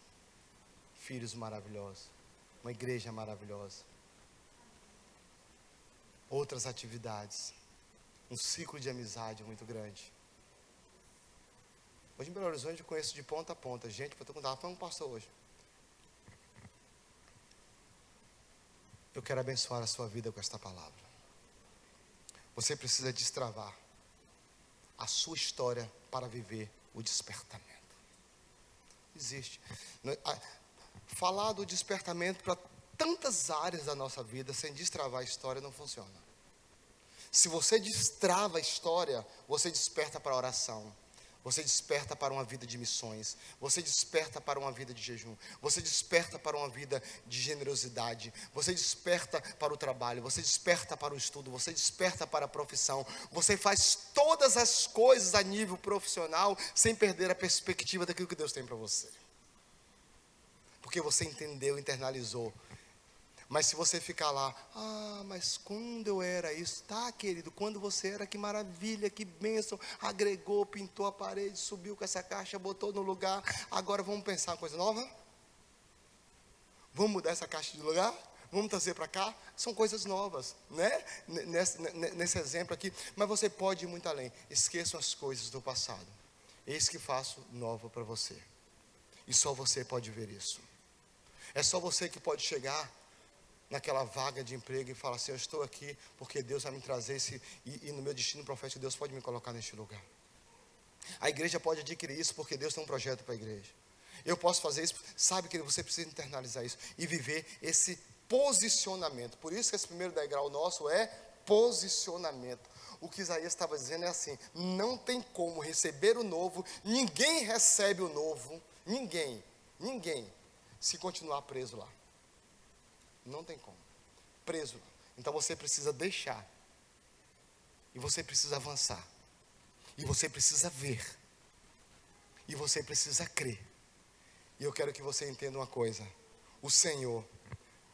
Speaker 1: filhos maravilhosos, uma igreja maravilhosa, outras atividades, um ciclo de amizade muito grande. Hoje em Belo Horizonte eu conheço de ponta a ponta gente, para eu contar, foi um pastor hoje. Eu quero abençoar a sua vida com esta palavra. Você precisa destravar a sua história para viver o despertamento. Existe. Falar do despertamento para tantas áreas da nossa vida sem destravar a história não funciona. Se você destrava a história, você desperta para a oração. Você desperta para uma vida de missões. Você desperta para uma vida de jejum. Você desperta para uma vida de generosidade. Você desperta para o trabalho. Você desperta para o estudo. Você desperta para a profissão. Você faz todas as coisas a nível profissional sem perder a perspectiva daquilo que Deus tem para você. Porque você entendeu, internalizou. Mas se você ficar lá, mas quando eu era isso, tá, querido, quando você era, que maravilha, que bênção, agregou, pintou a parede, subiu com essa caixa, botou no lugar, agora vamos pensar uma coisa nova? Vamos mudar essa caixa de lugar? Vamos trazer para cá? São coisas novas, né? Nesse exemplo aqui, mas você pode ir muito além. Esqueçam as coisas do passado. Eis que faço nova para você. E só você pode ver isso. É só você que pode chegar naquela vaga de emprego e falar assim, eu estou aqui porque Deus vai me trazer e no meu destino profético Deus pode me colocar neste lugar. A igreja pode adquirir isso porque Deus tem um projeto para a igreja. Eu posso fazer isso, sabe que você precisa internalizar isso e viver esse posicionamento. Por isso que esse primeiro degrau nosso é posicionamento. O que Isaías estava dizendo é assim, não tem como receber o novo, ninguém recebe o novo, ninguém, se continuar preso lá. Não tem como. Preso. Então você precisa deixar. E você precisa avançar. E você precisa ver. E você precisa crer. E eu quero que você entenda uma coisa. O Senhor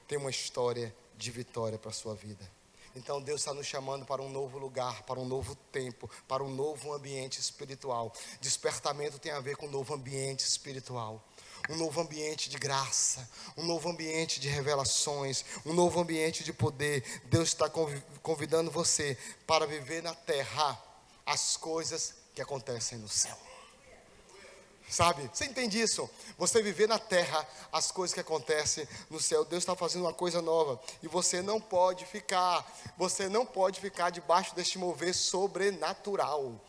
Speaker 1: tem uma história de vitória para a sua vida. Então Deus está nos chamando para um novo lugar, para um novo tempo, para um novo ambiente espiritual. Despertamento tem a ver com um novo ambiente espiritual. Um novo ambiente de graça, um novo ambiente de revelações, um novo ambiente de poder. Deus está convidando você para viver na terra as coisas que acontecem no céu. Sabe, você entende isso? Você viver na terra as coisas que acontecem no céu. Deus está fazendo uma coisa nova. E você não pode ficar debaixo deste mover sobrenatural.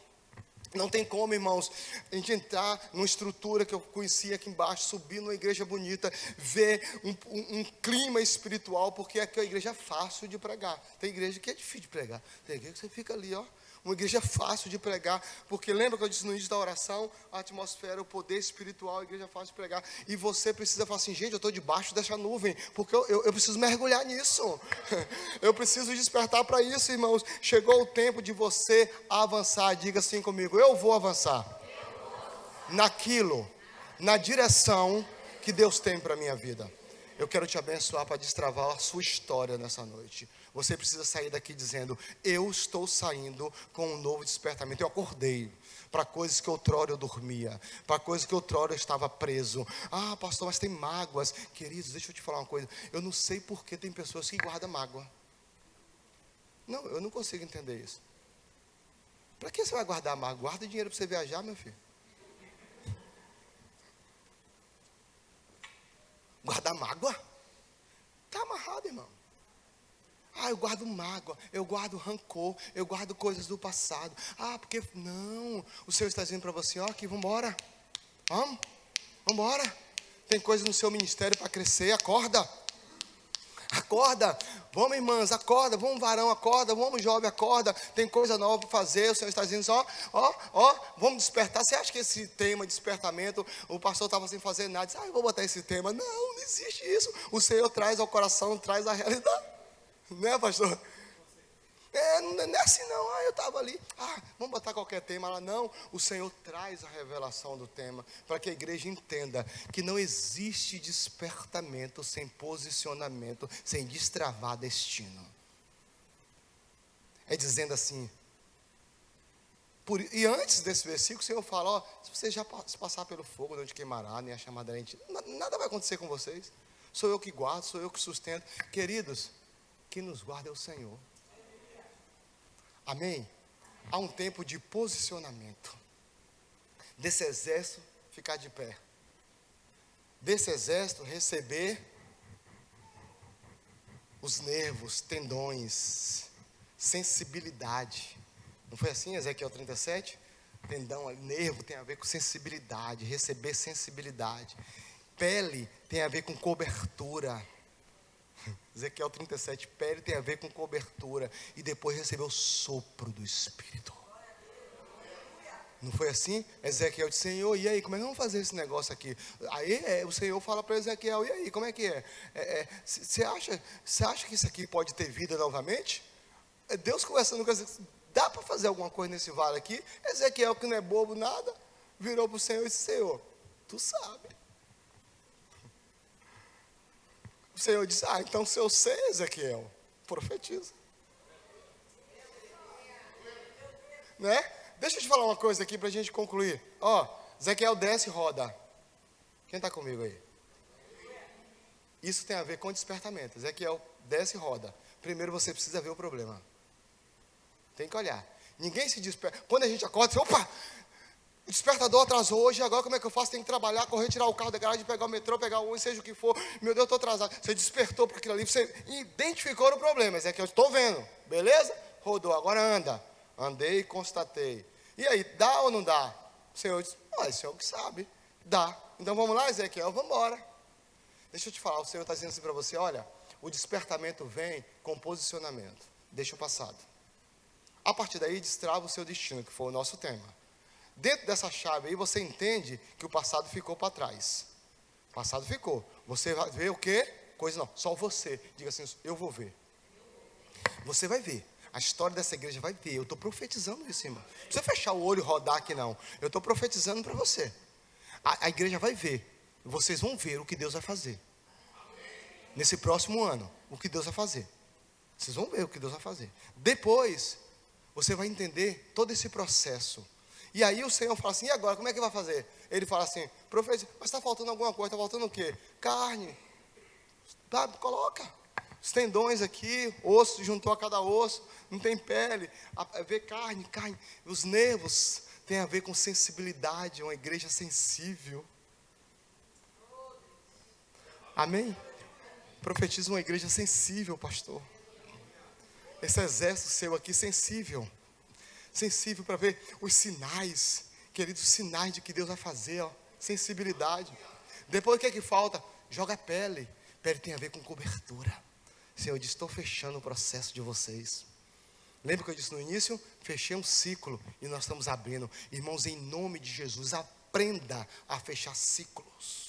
Speaker 1: Não tem como, irmãos, a gente entrar numa estrutura que eu conhecia aqui embaixo, subir numa igreja bonita, ver um clima espiritual, porque aqui é a igreja é fácil de pregar. Tem igreja que é difícil de pregar. Tem igreja que você fica ali, uma igreja fácil de pregar, porque lembra que eu disse no início da oração, a atmosfera, o poder espiritual, a igreja fácil de pregar, e você precisa falar assim, gente, eu estou debaixo dessa nuvem, porque eu preciso mergulhar nisso, eu preciso despertar para isso, irmãos. Chegou o tempo de você avançar. Diga assim comigo, eu vou avançar naquilo, na direção que Deus tem para a minha vida. Eu quero te abençoar para destravar a sua história nessa noite. Você precisa sair daqui dizendo: eu estou saindo com um novo despertamento. Eu acordei para coisas que outrora eu dormia, para coisas que outrora eu estava preso. Ah, pastor, mas tem mágoas. Queridos, deixa eu te falar uma coisa. Eu não sei por que tem pessoas que guardam mágoa. Não, eu não consigo entender isso. Para que você vai guardar mágoa? Guarda dinheiro para você viajar, meu filho. Guardar mágoa? Está amarrado, irmão. Ah, eu guardo mágoa, eu guardo rancor, eu guardo coisas do passado. Ah, porque não, o Senhor está dizendo para você: ó, aqui, vamos embora. Vamos embora. Tem coisa no seu ministério para crescer, acorda. Acorda, vamos irmãs, acorda, vamos varão, acorda, vamos jovem, acorda, tem coisa nova para fazer. O Senhor está dizendo: ó, vamos despertar. Você acha que esse tema, despertamento, o pastor estava sem fazer nada, disse: eu vou botar esse tema. Não existe isso. O Senhor traz ao coração, traz a realidade. Né, pastor? Não é assim não. Eu estava ali, vamos botar qualquer tema lá. Não, o Senhor traz a revelação do tema, para que a igreja entenda que não existe despertamento sem posicionamento, sem destravar destino. É dizendo assim, e antes desse versículo, o Senhor fala: se você já passar pelo fogo, não te queimará, nem a chamada nada vai acontecer com vocês. Sou eu que guardo, sou eu que sustento. Queridos, quem nos guarda é o Senhor. Amém? Há um tempo de posicionamento. Desse exército ficar de pé. Desse exército receber os nervos, tendões, sensibilidade. Não foi assim, Ezequiel 37? Tendão, nervo tem a ver com sensibilidade, receber sensibilidade. Pele tem a ver com cobertura. Ezequiel 37, pele tem a ver com cobertura. E depois recebeu o sopro do Espírito. Não foi assim? Ezequiel disse: Senhor, e aí, como é que vamos fazer esse negócio aqui? Aí o Senhor fala para Ezequiel: e aí, como é que é? Você acha que isso aqui pode ter vida novamente? Deus conversando com Ezequiel: dá para fazer alguma coisa nesse vale aqui? Ezequiel, que não é bobo nada, virou para o Senhor e disse: Senhor, tu sabe. O Senhor disse: então se eu sei, Ezequiel, profetiza. Né? Deixa eu te falar uma coisa aqui para a gente concluir. Ezequiel desce e roda. Quem está comigo aí? Isso tem a ver com despertamento. Ezequiel desce e roda. Primeiro você precisa ver o problema. Tem que olhar. Ninguém se desperta. Quando a gente acorda, você: opa, o despertador atrasou hoje, agora como é que eu faço? Tem que trabalhar, correr, tirar o carro da garagem, pegar o metrô, pegar o ônibus, seja o que for. Meu Deus, eu estou atrasado. Você despertou para aquilo ali, você identificou o problema. Ezequiel: estou vendo, beleza? Rodou, agora anda. Andei e constatei. E aí, dá ou não dá? O Senhor disse: o Senhor que sabe. Dá. Então vamos lá, Ezequiel, vamos embora. Deixa eu te falar, o Senhor está dizendo assim para você: olha, o despertamento vem com posicionamento. Deixa o passado. A partir daí, destrava o seu destino, que foi o nosso tema. Dentro dessa chave aí, você entende que o passado ficou para trás. O passado ficou. Você vai ver o quê? Coisa não, só você. Diga assim: eu vou ver. Você vai ver. A história dessa igreja vai ver. Eu estou profetizando isso, irmão. Não precisa fechar o olho e rodar aqui, não. Eu estou profetizando para você. A igreja vai ver. Vocês vão ver o que Deus vai fazer. Nesse próximo ano, o que Deus vai fazer. Vocês vão ver o que Deus vai fazer. Depois, você vai entender todo esse processo. E aí o Senhor fala assim: e agora, como é que vai fazer? Ele fala assim: profeta, mas está faltando alguma coisa, está faltando o quê? Carne. Tá, coloca. Os tendões aqui, osso juntou a cada osso, não tem pele. Ver carne. Os nervos tem a ver com sensibilidade, uma igreja sensível. Amém? Profetiza uma igreja sensível, pastor. Esse exército seu aqui sensível para ver os sinais, queridos, os sinais de que Deus vai fazer, sensibilidade. Depois o que é que falta? Joga pele. Pele tem a ver com cobertura. Senhor, eu disse: estou fechando o processo de vocês. Lembra que eu disse no início? Fechei um ciclo e nós estamos abrindo. Irmãos, em nome de Jesus, aprenda a fechar ciclos.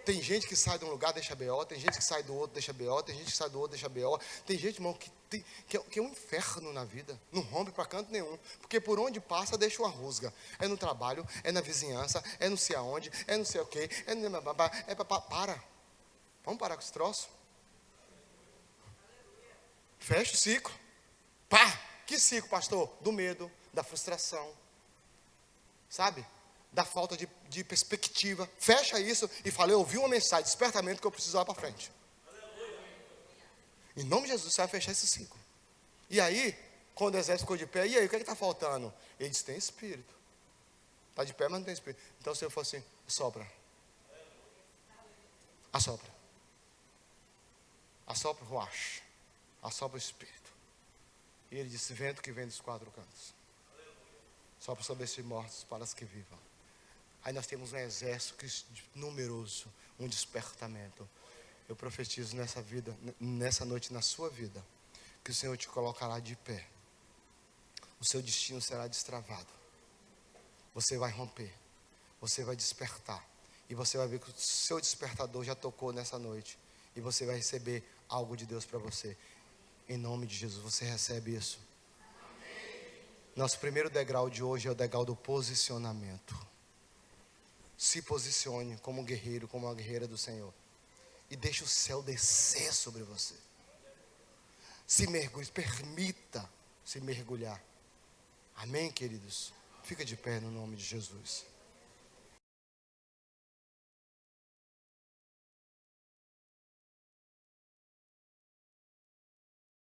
Speaker 1: Tem gente que sai de um lugar, deixa BO. Tem gente que sai do outro, deixa BO. Tem gente que sai do outro, deixa BO. Tem gente, irmão, que é um inferno na vida. Não rompe para canto nenhum. Porque por onde passa, deixa uma rusga. É no trabalho, é na vizinhança, é não sei aonde, é não sei o quê. Para. Vamos parar com esse troço? Fecha o ciclo. Pá! Que ciclo, pastor? Do medo, da frustração, sabe? Da falta de perspectiva. Fecha isso e fala, eu ouvi uma mensagem, despertamento que eu preciso ir para frente. Em nome de Jesus, você vai fechar esse ciclo. E aí, quando o exército ficou de pé, e aí, o que está faltando? Ele disse, tem espírito. Está de pé, mas não tem espírito. Então, se eu for assim, assopra. Assopra. Assopra o ruach. Assopra o espírito. E ele disse, vento que vem dos quatro cantos. Sopra sobre esses mortos para os que vivam. Aí nós temos um exército numeroso, um despertamento. Eu profetizo nessa vida, nessa noite na sua vida, que o Senhor te colocará de pé. O seu destino será destravado. Você vai romper. Você vai despertar. E você vai ver que o seu despertador já tocou nessa noite. E você vai receber algo de Deus para você. Em nome de Jesus, você recebe isso. Nosso primeiro degrau de hoje é o degrau do posicionamento. Se posicione como um guerreiro, como uma guerreira do Senhor. E deixe o céu descer sobre você. Se mergulhe, permita se mergulhar. Amém, queridos? Fica de pé no nome de Jesus.